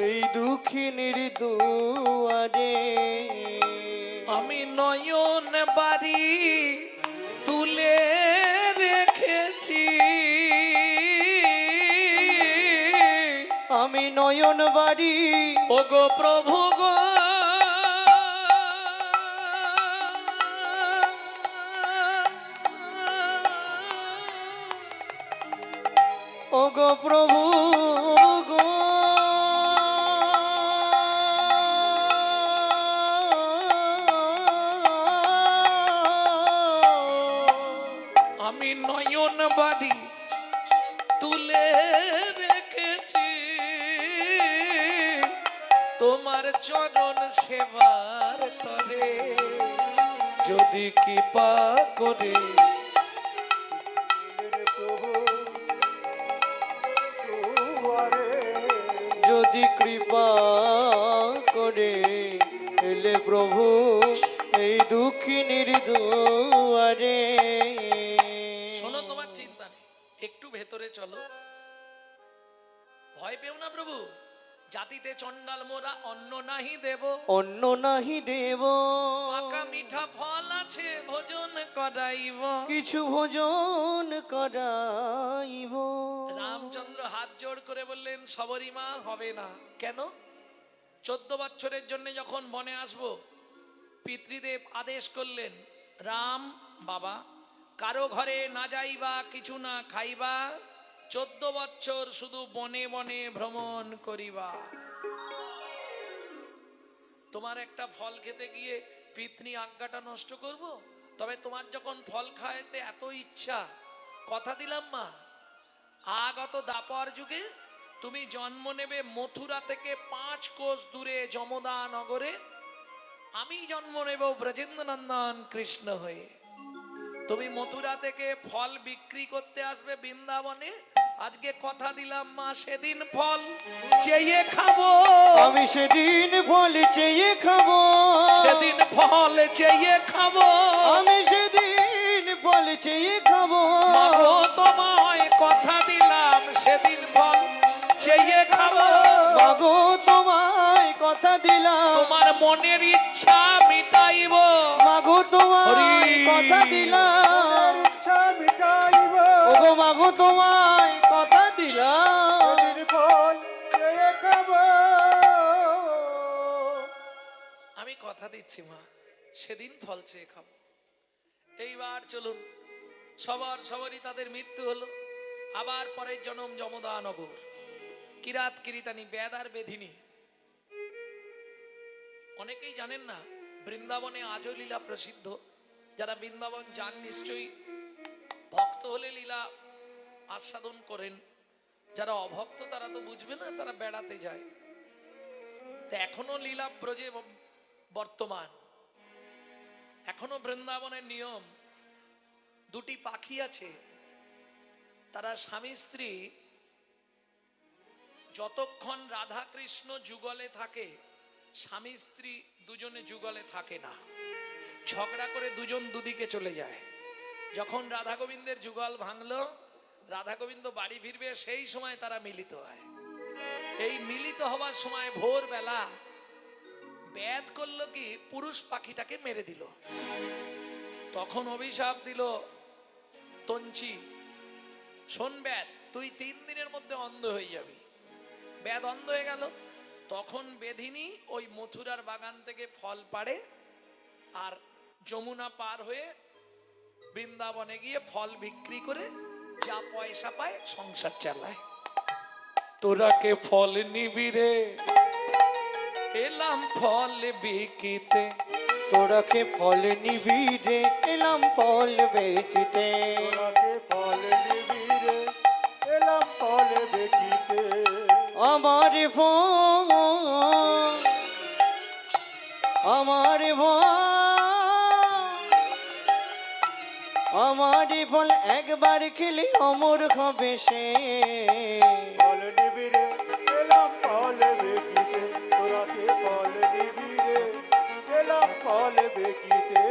এই দুঃখিনীর দুয়ারে, আমি নয়ন বাড়ি তুলে রেখেছি, আমি নয়ন বাড়ি ওগো প্রভু গো ওগো প্রভু গো, আমি নয়ন বাড়ি তুলে রেখেছি, তোমার চরণ সেবার তরে যদি কৃপা করে প্রভু দুয়ারে, যদি কৃপা করে এলে প্রভু এই দুঃখিনীর দুয়ারে। শোনো তোমার চিন্তা নেই, একটু ভেতরে চলো, ভয় পেও না প্রভু। জাতিতে চন্ডাল মোরা অন্ন নাহি দেব, অন্য নাহি দেব, পাকা মিঠা ফল আছে ভোজন করাইব। কিছু ভোজন করাইব। রামচন্দ্র হাত জোড় করে বললেন সবরীমা হবে না। কেন? 14 বছরের জন্য যখন বনে আসব, পিতৃদেব আদেশ করলেন রাম বাবা কারো ঘরে না যাইবা, কিছু না খাইবা, 14 বছর শুধু বনে বনে ভ্রমণ করিবা। তোমার একটা ফল খেতে গিয়ে পিতৃ আজ্ঞাটা নষ্ট করব? তবে তোমার যখন ফল খাইতে এত ইচ্ছা, কথা দিলাম মা আগত দাপর যুগে তুমি জন্ম নেবে মথুরা থেকে 5 কোষ দূরে যমদা নগরে, আমি জন্ম নেব ব্রজেন্দ্রনন্দন কৃষ্ণ হয়ে। তুমি মথুরা থেকে ফল বিক্রি করতে আসবে বৃন্দাবনে, আজকে কথা দিলাম মা সেদিন ফল চেয়ে খাবো, আমি সেদিন ফল চেয়ে খাবো, সেদিন ফল চেয়ে খাবো, আমি সেদিন ফল চেয়ে খাবো। মাগো তোমায় কথা দিলাম সেদিন ফল চেয়ে খাবো, মাগো তোমায় কথা দিলাম, তোমার মনের ইচ্ছা মিটাইব, মাগো তোমায় হরি। কথা দিলাম, ইচ্ছা মিটাইব ওগো মাগো তোমায় কথা দিলাম। সেদিন ফল চেয়ে খাবো। আমি কথা দিচ্ছি মা সেদিন ফল চেয়ে খাবো। এইবার চলুন, সবারই তাদের মৃত্যু হলো, আবার পরের জন্ম যমদা নগর, কিরাত কিরিতানি বেদ আর বেধিনী। অনেকেই জানেন না বৃন্দাবনে আজও লীলা প্রসিদ্ধ, যারা বৃন্দাবন যান নিশ্চয়ই ভক্ত হলে লীলা আস্বাদন করেন, যারা অভক্ত তারা তো বুঝবে না, তারা বেড়াতে যায়। তো এখনো লীলা ব্রজে বর্তমান, এখনো বৃন্দাবনের নিয়ম, দুটি পাখি আছে, তারা স্বামী স্ত্রী যতক্ষণ রাধা কৃষ্ণ যুগলে থাকে, স্বামী স্ত্রী দুজনে যুগলে থাকে না, ঝগড়া করে দুজন দুদিকে চলে যায়। যখন রাধা গোবিন্দের যুগল ভাঙলো, রাধা গোবিন্দ বাড়ি ফিরবে, সেই সময় তারা মিলিত হয়। এই মিলিত হবার সময় ভোরবেলা বেদ করলো কি, পুরুষ পাখিটাকে মেরে দিল। তখন অভিশাপ দিল তঞ্চি, শোন বেদ, তুই 3 দিনের মধ্যে অন্ধ হয়ে যাবি। বেদ অন্ধ হয়ে গেল। তখন বেধিনী ওই মথুরার বাগান থেকে ফল পাড়ে আর যমুনা পার হয়ে বৃন্দাবনে গিয়ে ফল বিক্রি করে যা পয়সা পায় সংসার চালায়। তোরা কে ফল নিবি রে, এলাম ফল বিকিতে, তোরা কে ফল নিবি রে, এলাম ফল বেচিতে, তোরাকে ফল নিবি রে, এলাম ফল বেচিতে। আমার ফল, আমার ফল, আমার ফল একবার খেলে অমর হবে সে। ফল নিবি রে, এলাম ফল বেচিতে। তোরাকে ফল নিবি রে, এলাম ফল বেচিতে।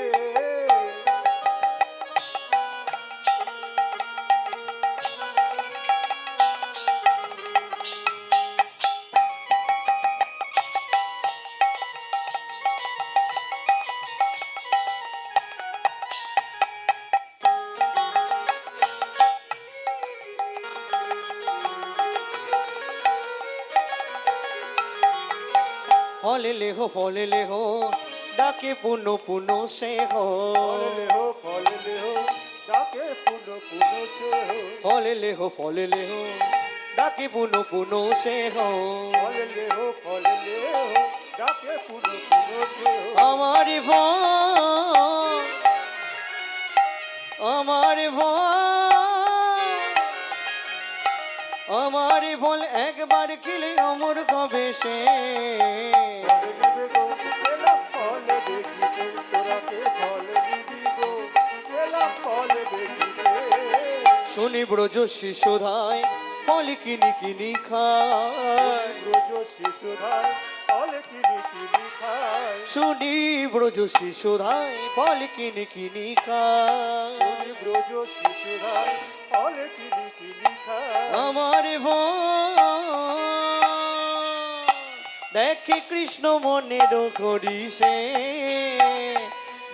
ফল লেহো ফল লেহো, ডাকে পুনো পুনো সে হো। ফল লেহো, ডাকে পুনো পুনো সে হো। ফল লেহো ফল লেহো, ডাকে পুনো পুনো সে হো। ফল লেহো, ডাকে পুনো পুনো সে হো। আমার ফল, আমার ফল, আমার ফল একবার খেলে অমর হবে সে। ফল নিবি গো, এলাম ফল বেচিতে। তোরাকে ফল নিবি গো, এলাম ফল বেচিতে। শুনি ব্রজ শিশুধায় ফল কিনি কিনি খায়, ব্রজ শিশুধায় ফল কিনি কিনি খায়। শুনি ব্রজ শিশুধায় ফল কিনি কিনি খায়। শুনি ব্রজ শিশুধায় ফল কিনি কিনি খায়। আমার ফল দেখে কৃষ্ণ মনের হরিষে,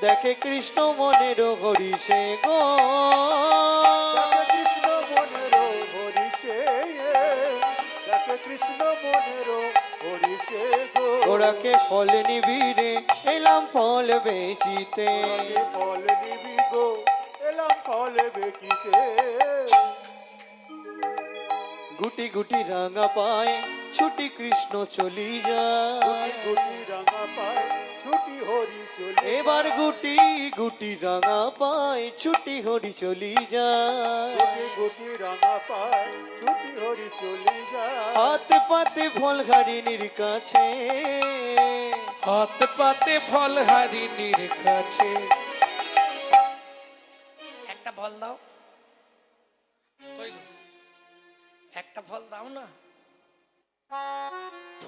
দেখে কৃষ্ণ মনের হরিষে গো। দেখে কৃষ্ণ মনের হরিষে, দেখে কৃষ্ণ মনের হরিষে গো। ওরাকে ফল নিবি রে, এলাম ফল বেচিতে, তোরাকে ফল নিবি গো, এলাম ফল বেচিতে। গুটি গুটি রাঙা পায় ছুটি কৃষ্ণ চলি যায়, গুটি গুটি রাঙা পায় ছুটি ছুটি হরি চলে এবার গুটি গুটি রাঙা পায় ছুটি হরি চলি যায় গুটি গুটি রাঙা পায় ছুটি হরি চলে যায় হাত পাতে ফল ঘাড়িনির কাছে হাত পাতে ফল হারিণীর কাছে। একটা ফল দাও, কই গো? একটা ফল দাও না।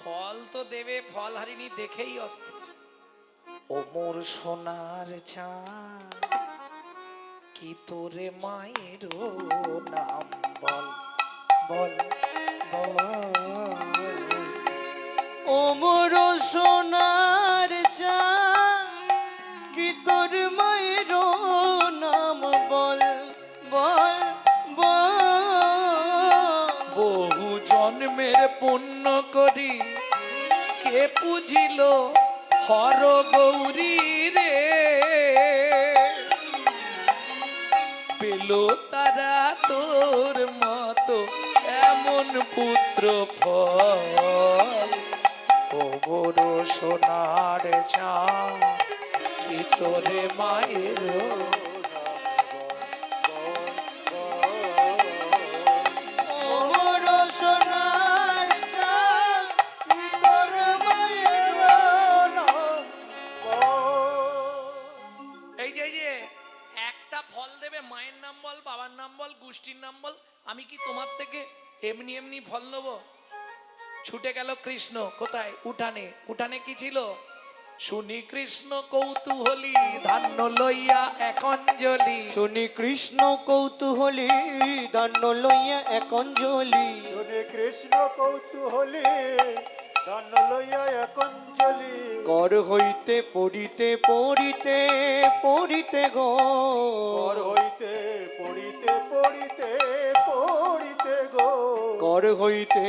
ফল তো দেবে, ফল হারিণী দেখেই অস্থির। ও মোর সোনার চাঁদ, কি তোরে মায়ের নাম বল বল বল। ও মোর সোনার চাঁদ কি তোর মায়ের নাম বল বল বল বহু জন্মের পুণ্য করি কে পুজিল হর গৌরী রে, পেল তারা তোর মতো এমন পুত্র ফল। ও বড় সোনার চাঁদ, কি তোরে মায়ের ও মোর সোনার চাঁদ কি তোর মায়ের নাম এই যে একটা ফল দেবে, মায়ের নাম বল, বাবার নাম বল, গোষ্ঠীর নাম বল। আমি কি তোমার থেকে এমনি এমনি ফল নেব? ছুটে গেল কৃষ্ণ কোথায়? উঠানে। উঠানে কি ছিল? শুনি কৃষ্ণ কৌতূহলী ধান্য লইয়া এক অঞ্জলি। শুনি কৃষ্ণ কৌতূহলী দান্য লইয়া এক অঞ্জলি শুনে কৃষ্ণ কৌতূহলী দান লইয়া এক অঞ্জলি কর হইতে পড়িতে পড়িতে পড়িতে গো কর হইতে পড়িতে পড়িতে পড়িতে গো কর হইতে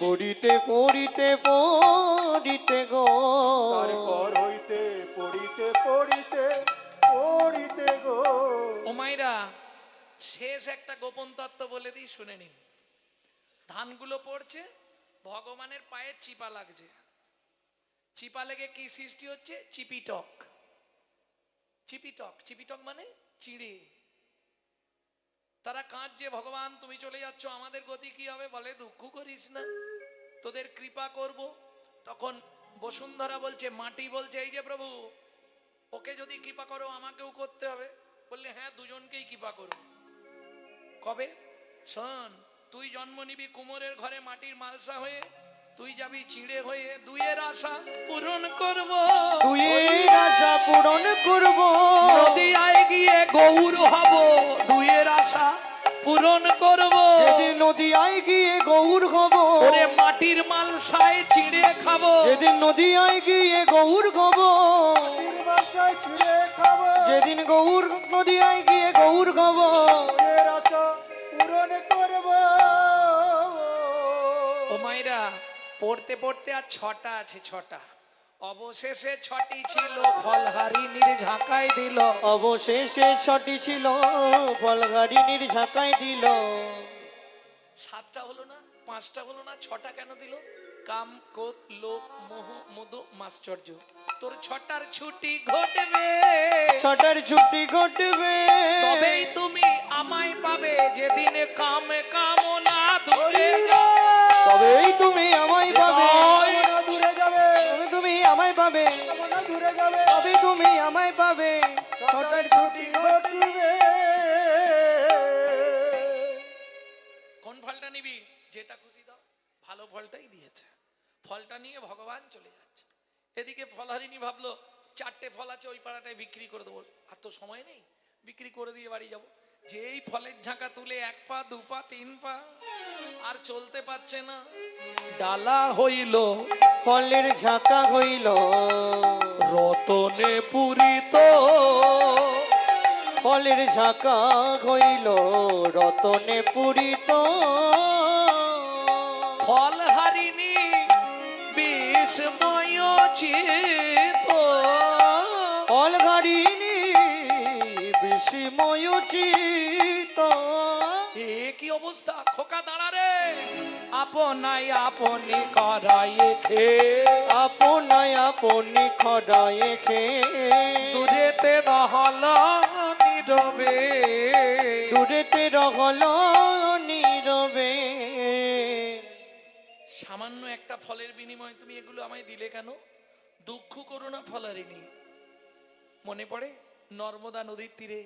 পড়িতে পড়িতে পড়িতে গো তার কর হইতে পড়িতে পড়িতে পড়িতে গো ও মাইরা, শেষ একটা গোপন তত্ত্ব বলে দিই, শুনে নিন। ধানগুলো পড়ছে, ভগবানের পায়ে চিপা লাগছে। চিপা লেগে কি সৃষ্টি হচ্ছে? চিপিটক। চিপিটক, চিপিটক মানে চিড়ে। তারা কাঁদছে, ভগবান তুমি চলে যাচ্ছ, আমাদের গতি কি হবে? বলে দুঃখ করিস না, তোদের কৃপা করব। তখন বসুন্ধরা বলছে, মাটি বলছে, এই যে প্রভু, ওকে যদি কৃপা করো আমাকেও করতে হবে। বললে হ্যাঁ, দুজনকেই কৃপা করো। কবে? শোন, তুই জন্ম নিবি কুমোরের ঘরে মাটির মালসা হয়ে, তুই যাবি চিড়ে হয়ে, দুইয়ের আশা পূরণ করব। দুইয়ের আশা পূরণ করব নদিয়ায় গিয়ে গৌর হব, দুইয়ের আশা পূরণ করব। যেদিন নদিয়ায় গিয়ে গৌর হব ওরে মাটির মালসায় চিড়ে খাবো। যেদিন নদিয়ায় গিয়ে গৌর হব বাচ্চায় ছিঁড়ে খাবো যেদিন গৌর নদিয়ায় গিয়ে গৌর হব এর আশা পূরণ করব ও মাইরা, পড়তে পড়তে আর ছটা আছে, ছটা। অবশেষে ছটি ছিল, ফলহারিণীর ঝাঁকায় দিল। অবশেষে ছটি ছিল ফলগাড়িনীর ঝাঁকায় দিল সাতটা হলো না, পাঁচটা হলো না, ছটা কেন দিল? কাম, ক্রোধ, লোভ, মোহ, মদ, মাশ্চর্য। তোর ছটার ছুটি ঘটবে, ছটার ছুটি ঘটবে তবেই তুমি আমায় পাবে। যেদিন কামে কামনা দূরে তবেই তুমি আমায় পাবে মনা দূরে যাবে তুমি আমায় পাবে মনা দূরে যাবে তবে তুমি আমায় পাবে ছটার ছুটি ঘটবে কোন ফলটা নিবি? যেটা খুশি দাও, ভালো ফলটাই দিয়েছে। ফলটা নিয়ে ভগবান চলে যাচ্ছে। এদিকে ফলহারিণী ভাবলো, চারটে ফল আছে, ওই পাড়াটায় বিক্রি করে দেবো, আর তো সময় নেই, বিক্রি করে দিয়ে বাড়ি যাব। যেই ফলের ঝাঁকা তুলে এক পা, দু পা, তিন পা, আর চলতে পারছে না। ডালা হইল ফলের ঝাঁকা হইল রতনে পূরিত, ফলের ঝাঁকা হইল রতনে পূরিত ফলহারিণী বিস্ময় চিত। ফলগাড়িনী বিস্ময়োচিত এ কি অবস্থা? খোকা দাঁড়া রে, আপনাই আপনি করাই খে, আপনায় আপনি খড়ায় খেয়ে দূরেতে রহল নীরবে, দূরেতে রহল নীরবে। সামান্য একটা ফলের বিনিময়ে তুমি এগুলো আমায় দিলে কেন? দুঃখ করো না ফলারিনী। মনে পড়ে নর্মদা নদীর তীরে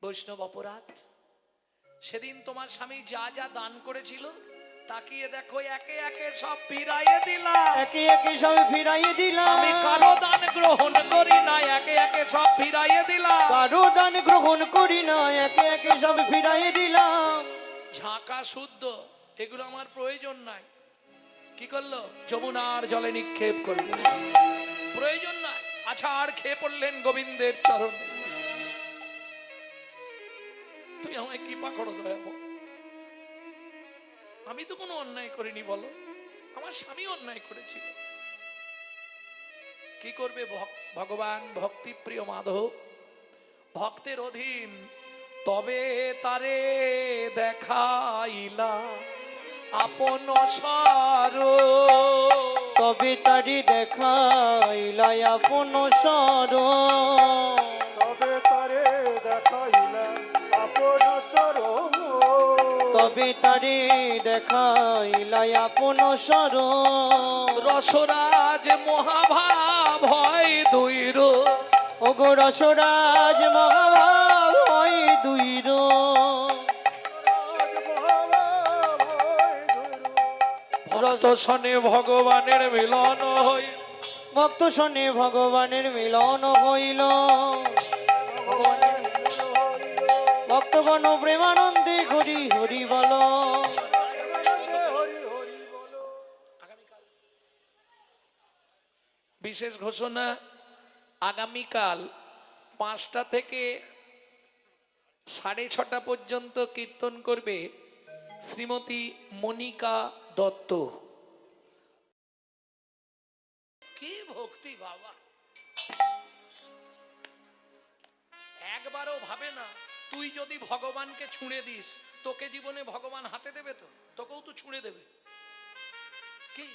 বৈষ্ণব অপরাধ, সেদিন তোমার স্বামী যা যা দান করেছিল তাকিয়ে দেখো একে একে সব ফিরাইয়ে দিলাম। একে একে সব ফিরাইয়ে দিলাম। আমি কারো দান গ্রহণ করি না, একে একে সব ফিরাইয়ে দিলাম। কারো দান গ্রহণ করি না, একে একে সব ফিরাইয়ে দিলাম। ঝাঁকা শুদ্ধ, এগুলো আমার প্রয়োজন নাই। কি করলো? যমুনার জলে নিক্ষেপ করলো, প্রয়োজন নাই। আচ্ছা, আর খেয়ে পড়লেন গোবিন্দের চরণে। তুমি আমায় কৃপা করো দয়া করো। আমি তো কোনো অন্যায় করিনি বলো, আমার স্বামী অন্যায় করেছিল। কি করবে ভগবান ভক্তিপ্রিয় মাধব, ভক্তের অধীন, তবে তারে দেখাইলা আপন সার, তবে তারি দেখাইলা আপন সর, তবে তারে দেখাইলা আপন সর, তবে তারে দেখাইলা আপন সর। রসরাজ মহাভাব হয় দৈর, ওগো রসরাজ মহাভাব হয় দুইর, ভক্ত শনে ভগবানের মিলন হই, ভক্ত শনে ভগবানের মিলন হইল। ভক্তগণ প্রেমানন্দে হরি হরি বল। বিশেষ ঘোষণা, আগামীকাল 5টা থেকে 6:30 পর্যন্ত কীর্তন করবে শ্রীমতী মনিকা দত্ত। কি ভক্তি বাবা! একবারও ভাবে না তুই যদি ভগবানকে ছুঁড়ে দিস, তোকে জীবনে ভগবান হাতে দেবে? তো তোকেও তো ছুঁড়ে দেবে। কি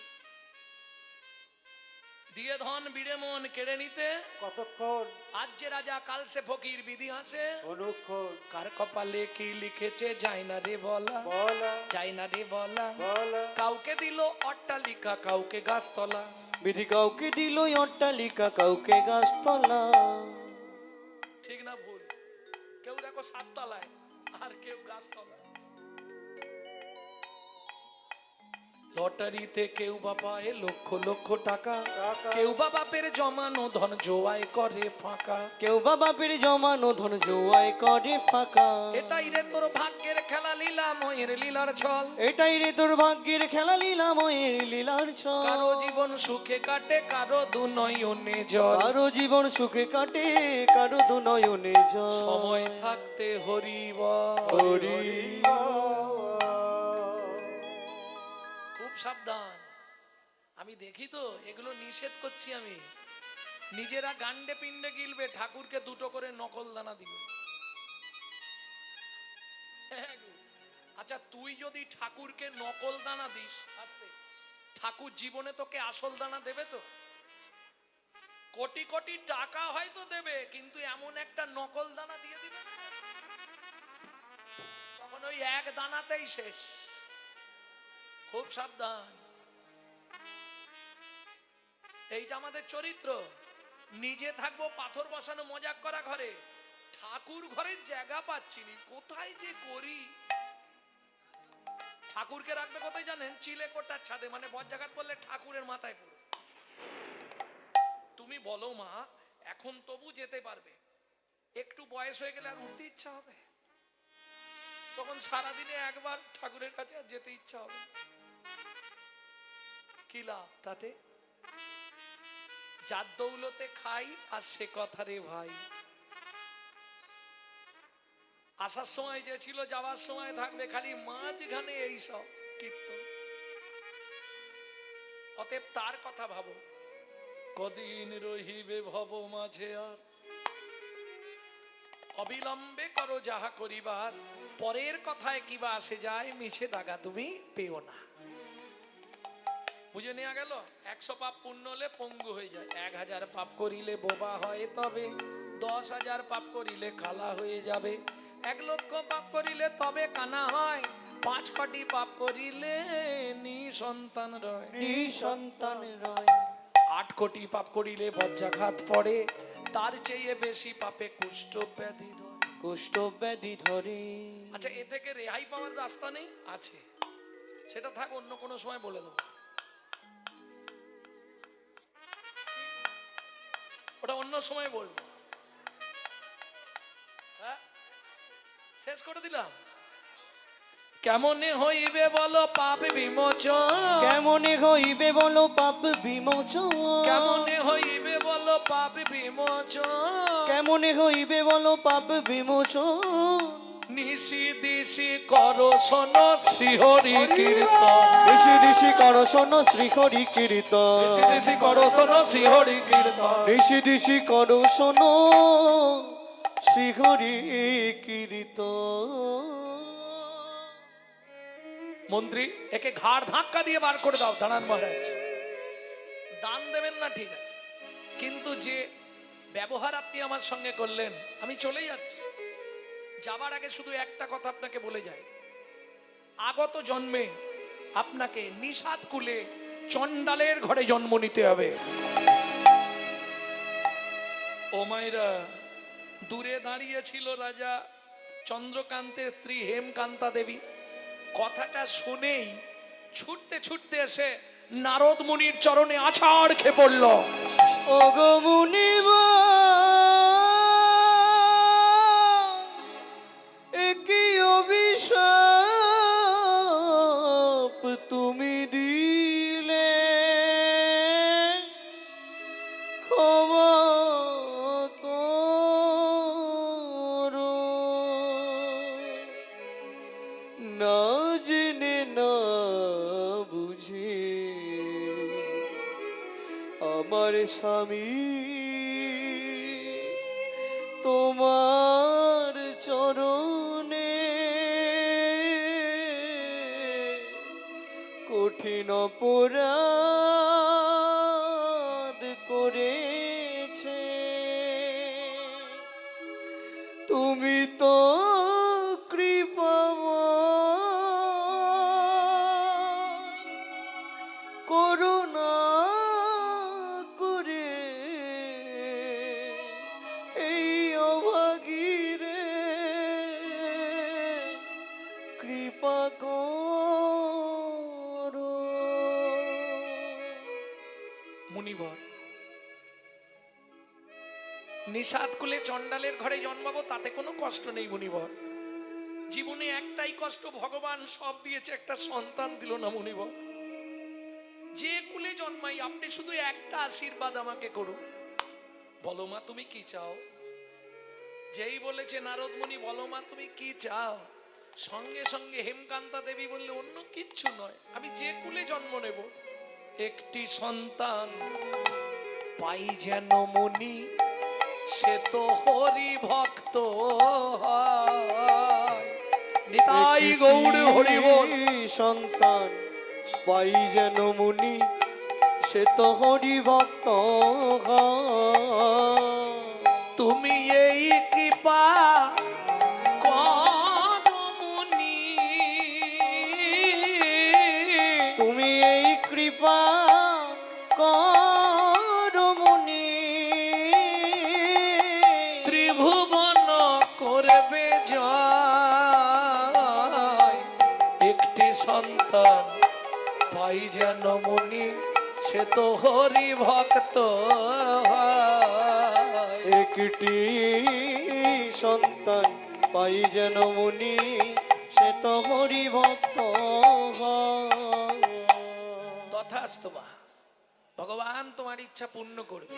দিয়ে ধন বিড়ে মন কেড়ে নিতে কতক্ষণ আজ যে রাজা কাল সে ফকির বিধি হাসে। অনুক্ষণ কার কপালে কি লিখেছে যায় না রে বলা, বলা যায় না রে বলা। বলা, কাউকে দিল অট্টালিকা, কাউকে গাছতলা। বিধি কাউকে দিল অট্টালিকা, কাউকে গাছতলা। ঠিক না ভুল? কেউ দেখো 7 তলায় আর কেউ গাছতলা। লটারিতে কেউ বা পায় লক্ষ লক্ষ টাকা, কেউ বা বাপের জমানো ধন জোয়াই করে ফাঁকা। কেউ বা বাপের জমানো ধন জোয়াই করে ফাঁকা। এটাই রে তোর ভাগ্যের খেলা, লীলা ময়ের লীলার ছল। এটাই রে তোর ভাগ্যের খেলা, লীলাময়ের লীলার ছল। কারো জীবন সুখে কাটে, কারো দুনয়নে জল। কারো জীবন সুখে কাটে, কারো দুনয়নে জল। সময় থাকতে হরি বল। হরি খুব সাবধান। আমি দেখি তো এগুলো নিষেধ করছি আমি। নিজেরা গান্ডে পিণ্ডে গিলবে, ঠাকুরকে 2টো করে নকল দানা দিবে। আচ্ছা, তুই যদি ঠাকুরকে নকল দানা দিস, আস্তে, ঠাকুর জীবনে তোকে আসল দানা দেবে? তো কোটি কোটি টাকা হয়তো দেবে, কিন্তু এমন একটা নকল দানা দিয়ে দিবে তখন ওই এক দানাতেই শেষ। খুব সাবধান। এইটা আমাদের চরিত্র। নিজে থাকবো পাথর বসানো মজাক করা ঘরে, ঠাকুর ঘরের জায়গা পাচ্ছি নি, কোথায় যে করি। ঠাকুরকে রাখবে কোথায় জানেন? চিলেকোটার ছাদে, মানে বজ্জাঘাত পড়লে ঠাকুরের মাথায় পড়ে। তুমি বলো মা, এখন তবু যেতে পারবে, একটু বয়স হয়ে গেলে আর উঠতে ইচ্ছা হবে? তখন সারাদিনে একবার ঠাকুরের কাছে আর যেতে ইচ্ছা হবে। কি লাভ তাতে? যার দৌলতে খাই আর সে কথা রে ভাই। আসার সময় যে ছিল, যাওয়ার সময় থাকবে, খালি মাঝখানে এইসব কীর্তন। অতএব তার কথা ভাবো, কদিন রহিবে ভব মাঝে, আর অবিলম্বে করো যাহা করিবার। পরের কথায় কিবা আসে যায়, মিছে দাগা তুমি পেও না। বুঝে নেওয়া গেল। 100 পাপ পুণ্য হলে পঙ্গু হয়ে যায়, 1000 পাপ করিলে বোবা হয় তবে, 10,000 পাপ করিলে কালা হয়ে যাবে, 1 লক্ষ পাপ করিলে তবে কানা হয়, 5 কোটি পাপ করিলে নিঃসন্তান রয়, নিঃসন্তান রয়। 8 কোটি পাপ করিলে বজ্রাঘাত পড়ে, তার চেয়ে বেশি পাপে কুষ্ঠ ব্যাধি ধরে। কুষ্ঠ ব্যাধি ধরে। আচ্ছা, এ থেকে রেহাই পাওয়ার রাস্তা নেই? আছে, সেটা থাক, অন্য কোনো সময় বলে দেবো। ওটা অন্য সময় বলবো। হ্যাঁ, শেষ করে দিলাম। কেমনে হইবে বলো পাপ বিমোচন, কেমনে হইবে বলো পাপ বিমোচন, কেমনে হইবে বলো পাপ বিমোচন, কেমনে হইবে বলো পাপ বিমোচন। নিশি দিশি করো শোনো শ্রীহরি কীর্তন, দিশি দিশি করো শোনো শ্রীহরি কীর্তন, নিশি দিশি করো শোনো শ্রীহরি কীর্তন। দিশি দিশি করো শোনো শ্রীহরি কীর্তন। মন্ত্রী, একে ঘাড় ধাক্কা দিয়ে বার করে দাও। দাঁড়ান মহারাজ, দান দেবেন না ঠিক আছে, কিন্তু যে ব্যবহার আপনি আমার সঙ্গে করলেন, আমি চলে যাচ্ছি। যাবার আগে শুধু একটা কথা আপনাকে বলে যাই, আগত জন্মে আপনাকে নিষাদ কুলে চণ্ডালের ঘরে জন্ম নিতে হবে। ও মায়েরা, দূরে দাঁড়িয়ে ছিল রাজা চন্দ্রকান্তের স্ত্রী হেমকান্তা দেবী। কথাটা শুনেই ছুটতে ছুটতে এসে নারদ মুনির চরণে আছাড় খেয়ে পড়ল। ওগো মুনিবর, একই অভিশাপ তুমি দিলে, ক্ষমা করো। না জেনে না বুঝে আমার স্বামী তোমার চরণে কঠিন অপরাধ করেছে। তুমি তো কৃপাময়, করুণা করে এই অভাগীরে কৃপা করো। মুনিবর, নিষাদ কুলে চণ্ডালের ঘরে জন্মাবো তাতে কোনো কষ্ট নেই মুনিবর। জীবনে একটাই কষ্ট, ভগবান সব দিয়েছে, একটা সন্তান দিল না মুনিবর। যে কুলে জন্মাই আপনি শুধু একটা আশীর্বাদ আমাকে করুন। বলো মা তুমি কি চাও। যেই বলেছে নারদ মুনি বলো মা তুমি কি চাও, সঙ্গে সঙ্গে হেমকান্তা দেবী বললে অন্য কিচ্ছু নয়, আমি যে কুলে জন্ম নেব একটি সন্তান পাই যেন মুনি, সে তো হরি ভক্ত হয়। নিতাই গৌর হরি বল। একটি সন্তান পাই যেন মুনি, সে তো হরি ভক্ত হয়। তুমি এই কৃপা করো মুনি, তুমি এই কৃপা করো মুনি, ত্রিভুবন করবে জয়। একটি সন্তান পাই যেন মুনি, সে তো হরি ভক্ত হয়। একটি সন্তান পাই যেন মুনি, সে তো হরি ভক্ত হয়। তথাস্তু মা, ভগবান তোমার ইচ্ছা পূর্ণ করবে।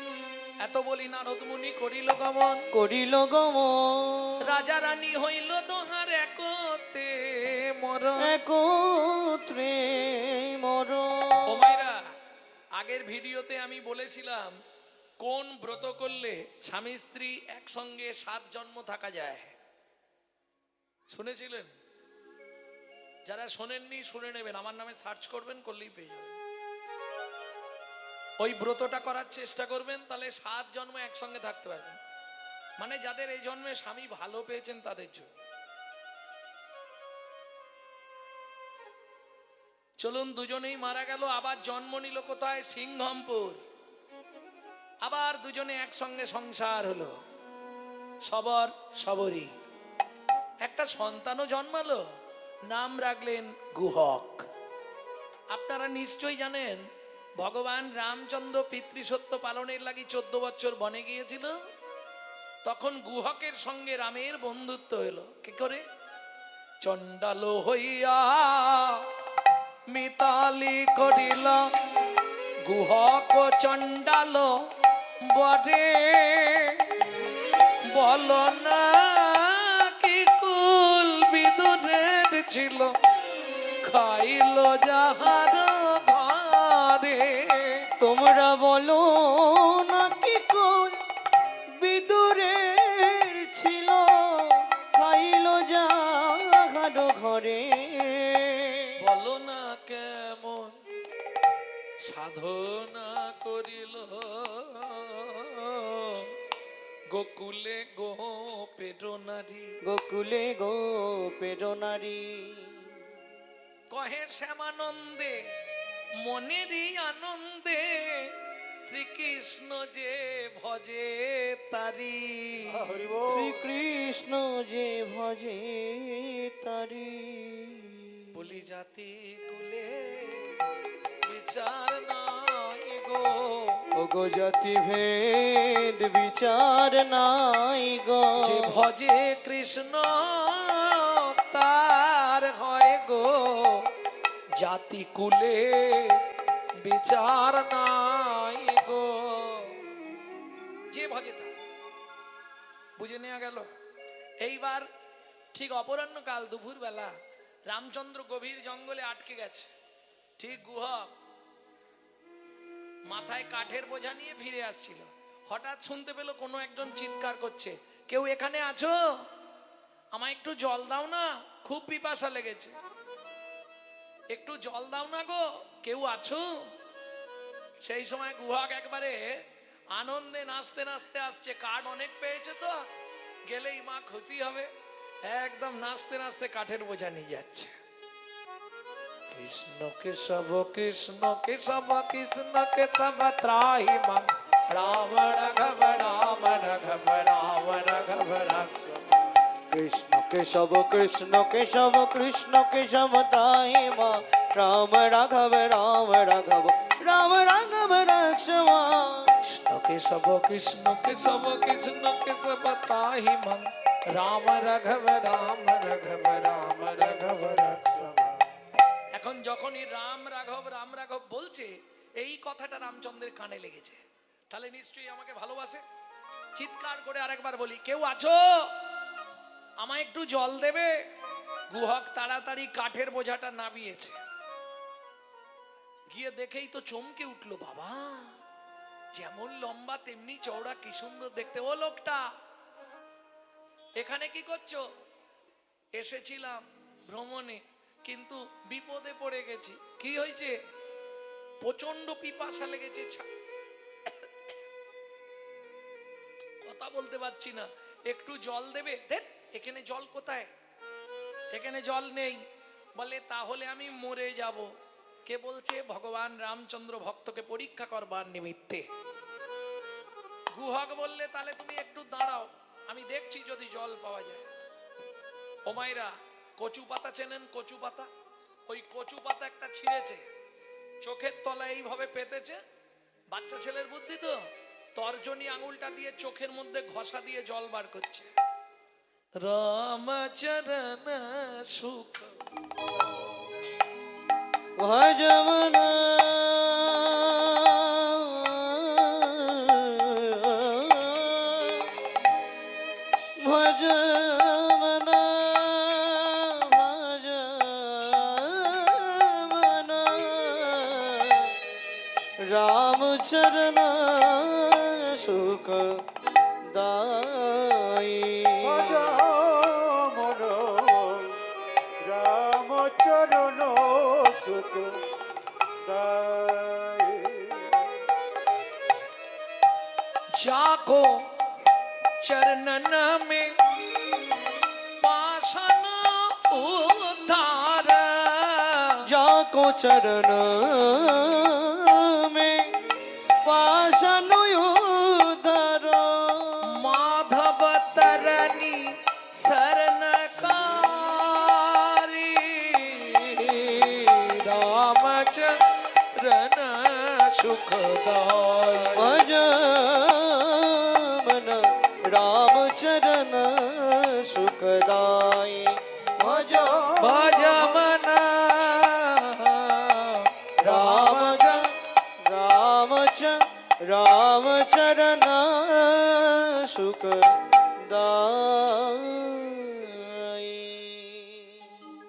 এত বলি নারদ মুনি করিল গমন, করিল গমন, রাজা রানী হইল দোহার একতে মর। একত্রে মরণ। ও মায়েরা, আগের ভিডিওতে আমি বলেছিলাম কোন ব্রত করলে স্বামী স্ত্রী একসঙ্গে 7 জন্ম থাকা যায়, শুনেছিলেন? যারা শোনেননি শুনে নেবেন, আমার নামে সার্চ করবেন, করলেই পেয়ে যাবেন। ওই ব্রতটা করার চেষ্টা করবেন, তাহলে 7 জন্ম একসঙ্গে থাকতে পারবেন। মানে যাদের এই জন্মে স্বামী ভালো পেয়েছেন তাদের জন্য। চলুন, দুজনেই মারা গেল, আবার জন্ম নিল কোথায়? সিংহমপুর। আবার দুজনে একসঙ্গে সংসার হলো, সবর সবরী। একটা সন্তানও জন্মালো, নাম রাখলেন গুহক। আপনারা নিশ্চয়ই জানেন ভগবান রামচন্দ্র পিতৃসত্য পালনের লাগি 14 বছর বনে গিয়েছিল। তখন গুহকের সঙ্গে রামের বন্ধুত্ব হলো। কি করে? চণ্ডাল হইয়া মিতালি করিল, গুহক চণ্ডাল বরে, বল না কি কুল বিদুরের ছিল, খাইল যাহার ঘরে। তোমরা বলো না কি কুল বিদুরের ছিল, খাইল যাহার ঘরে। বলো না কেমন সাধনা করিল, গোকুলে গোপের নারী। গোকুলে গোপের নারী। কহে শ্যামানন্দে মনেরই আনন্দে, শ্রীকৃষ্ণ যে ভজে তারি। হরি বল। শ্রীকৃষ্ণ যে ভজে তারি। বলি জাতি কুলে বিচার নাই গো, ওগো জাতি ভেদ বিচার নাই গো। যে ভজে কৃষ্ণ তার হয় গো, জাতি কুলে বিচার নাই গো। যে ভজে তার, বুঝে নেওয়া গেল। এইবার ঠিক অপরাহ্নকাল, দুপুর বেলা, রামচন্দ্র গভীর জঙ্গলে আটকে গেছে। ঠিক গুহক মাথায় কাঠের বোঝা নিয়ে ফিরে আসছিল। হঠাৎ শুনতে পেল কোনো একজন চিৎকার করছে, কেউ এখানে আছো? আমায় একটু জল দাও না, খুব পিপাসা লেগেছে। একটু জল দাও না গো, কেউ আছো? সেই সময় গুহক একবারে আনন্দে নাচতে নাচতে আসছে। কাঠ অনেক পেয়েছে তো, গেলেই মা খুশি হবে। একদম নাচতে নাচতে কাঠের বোঝা নিয়ে যাচ্ছে। কৃষ্ণ কেশব কৃষ্ণ কেশব কৃষ্ণ কেশব ত্রাহি মাম, রাম রাঘব রাম রাঘব রাম রাঘব রাঘব। কৃষ্ণ কেশব কৃষ্ণ কেশব কৃষ্ণ কেশব তাই মা, রাম রাঘব রাম রাঘব রাম রাঘব রাক্ষমা। কৃষ্ণ কেশব কৃষ্ণ কেশব কৃষ্ণ কেশব ত্রাহি মাম, রাম রাঘব রাম রাঘব রাম রাঘব রাঘব। এখন যখনই রাম রাঘব বলছে, এই কথাটা রামচন্দ্রের কানে লেগেছে। তাহলে নিশ্চয়ই আমাকে ভালোবাসে। চিৎকার করে আরেকবার বলি, কেউ আছো? আমায় একটু জল দেবে? গুহক তাড়াতাড়ি কাঠের বোঝাটা নামিয়েছে। গিয়ে দেখেই তো চমকে উঠলো, বাবা যেমন লম্বা তেমনি চওড়া, কি সুন্দর দেখতে। ও লোকটা, এখানে কি করছো? এসেছিলাম ভ্রমণে, কিন্তু বিপদে পড়ে গেছি। কি হয়েছে? প্রচন্ড পিপাসা লেগেছে, কথা বলতে পারছি না, একটু জল দেবে? দেখ এখানে জল কোথায়? এখানে জল নেই। বলে তাহলে আমি মরে যাব। কে বলছে? ভগবান রামচন্দ্র ভক্তকে পরীক্ষা করবার নিমিত্তে। গুহক বললে তাহলে তুমি একটু দাঁড়াও, আমি দেখছি যদি জল পাওয়া যায়। ও মাইরা, কচু পাতা চেনেন? কচু পাতা, ওই কচু পাতা একটা ছিঁড়েছে, চোখের তলায় এইভাবে পেতেছে। বাচ্চা ছেলের বুদ্ধি তো, তর্জনী আঙুলটা দিয়ে চোখের মধ্যে ঘষা দিয়ে জল বার করছে। রামচরণ সুখ ভজমনা ভজমনা ভজমনা রামচরণ সুখ দায়ী। মন রামচরণ সুখ দায়। जाको चरणन में पाषाण उद्धार जाको चरण में पाषाण उद्धार माधव तरनी शरणकारी रामचरण सुखदाय भज मन रामचरण सुखदाई भज भज मन रामचरण सुखदाई।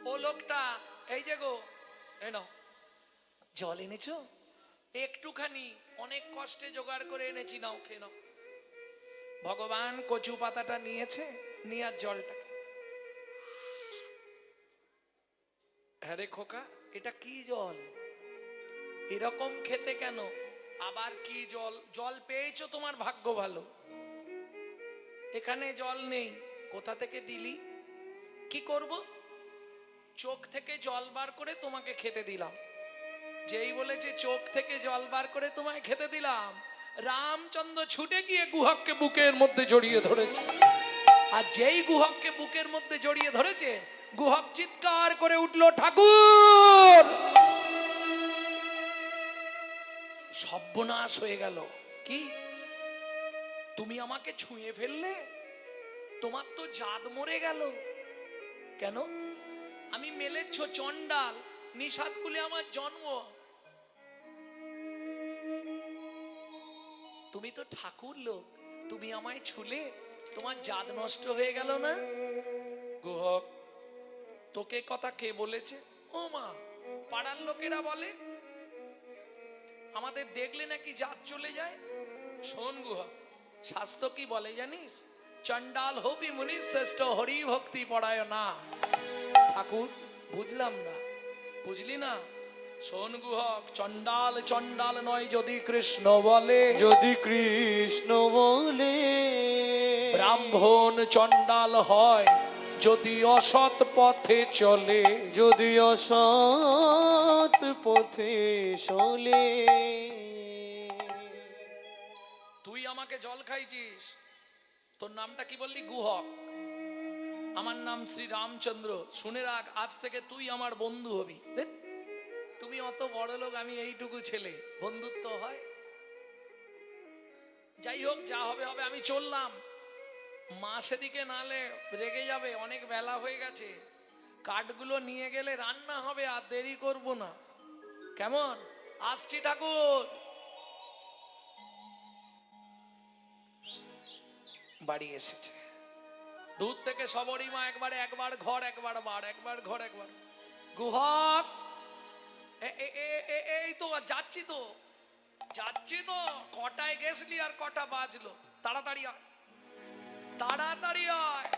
ও লোকটা এই যে গো এই নাও জল এনেছো একটুখানি অনেক কষ্টে জোগাড় করে এনেছি নাও খেয়ে নাও ভগবান কচু পাতাটা নিয়েছে নিয়ে আর জলটা হ্যাঁ রে খোকা এটা কি জল এরকম খেতে কেন আবার কি জল জল পেয়েছো তোমার ভাগ্য ভালো এখানে জল নেই কোথা থেকে দিলি কি করব চোখ থেকে জল বার করে তোমাকে খেতে দিলাম যেই বলেছে চোখ থেকে জল বার করে তোমায় খেতে দিলাম রামচন্দ্র ছুটে গিয়ে গুহককে বুকের মধ্যে জড়িয়ে ধরেছে আর যেই গুহককে বুকের মধ্যে জড়িয়ে ধরেছে গুহক চিৎকার করে উঠলো ঠাকুর সর্বনাশ হয়ে গেল কি তুমি আমাকে ছুঁয়ে ফেললে তোমার তো জাত মরে গেল কেন আমি মেলেচ্ছ চন্ডাল নিষাদ কুলে আমার জন্ম তুমি তো ঠাকুর লোক তুমি আমায় ছুলে তোমার জাত নষ্ট হয়ে গেল না গুহক তোকে কথা কে বলেছে ও মা পাড়ার লোকেরা বলে আমাদের দেখলে নাকি জাত চলে যায় শোন গুহক শাস্ত্র কি বলে জানিস চন্ডাল হবি মুনি শ্রেষ্ঠ হরি ভক্তি পড়ায় না ঠাকুর বুঝলাম না বুঝলি না শোন গুহক চন্ডাল চন্ডাল নয় যদি কৃষ্ণ বলে যদি কৃষ্ণ বলে ব্রাহ্মণ চন্ডাল হয় যদি অসৎ পথে চলে যদি অসৎ পথে চলে তুই আমাকে জল খাইছিস তোর নামটা কি বললি গুহক আমার নাম শ্রী রামচন্দ্র শুনে রাখ আজ থেকে তুই আমার বন্ধু হবি দেখ তুমি অত বড় লোক আমি এইটুকু ছেলে বন্ধুত্ব হয় যাই হোক যা হবে হবে আমি চললাম মা সেদিকে নালে রেগে যাবে অনেক বেলা হয়ে গেছে কাঠগুলো নিয়ে গেলে রান্না হবে আর দেরি করব না কেমন আসছি ঠাকুর বাড়ি এসেছে দূর থেকে সবরই মা একবার ঘর একবার বার একবার ঘর একবার গুহক এই তো যাচ্ছি তো কটায় গেছলি আর কটা বাজলো তাড়াতাড়ি আয়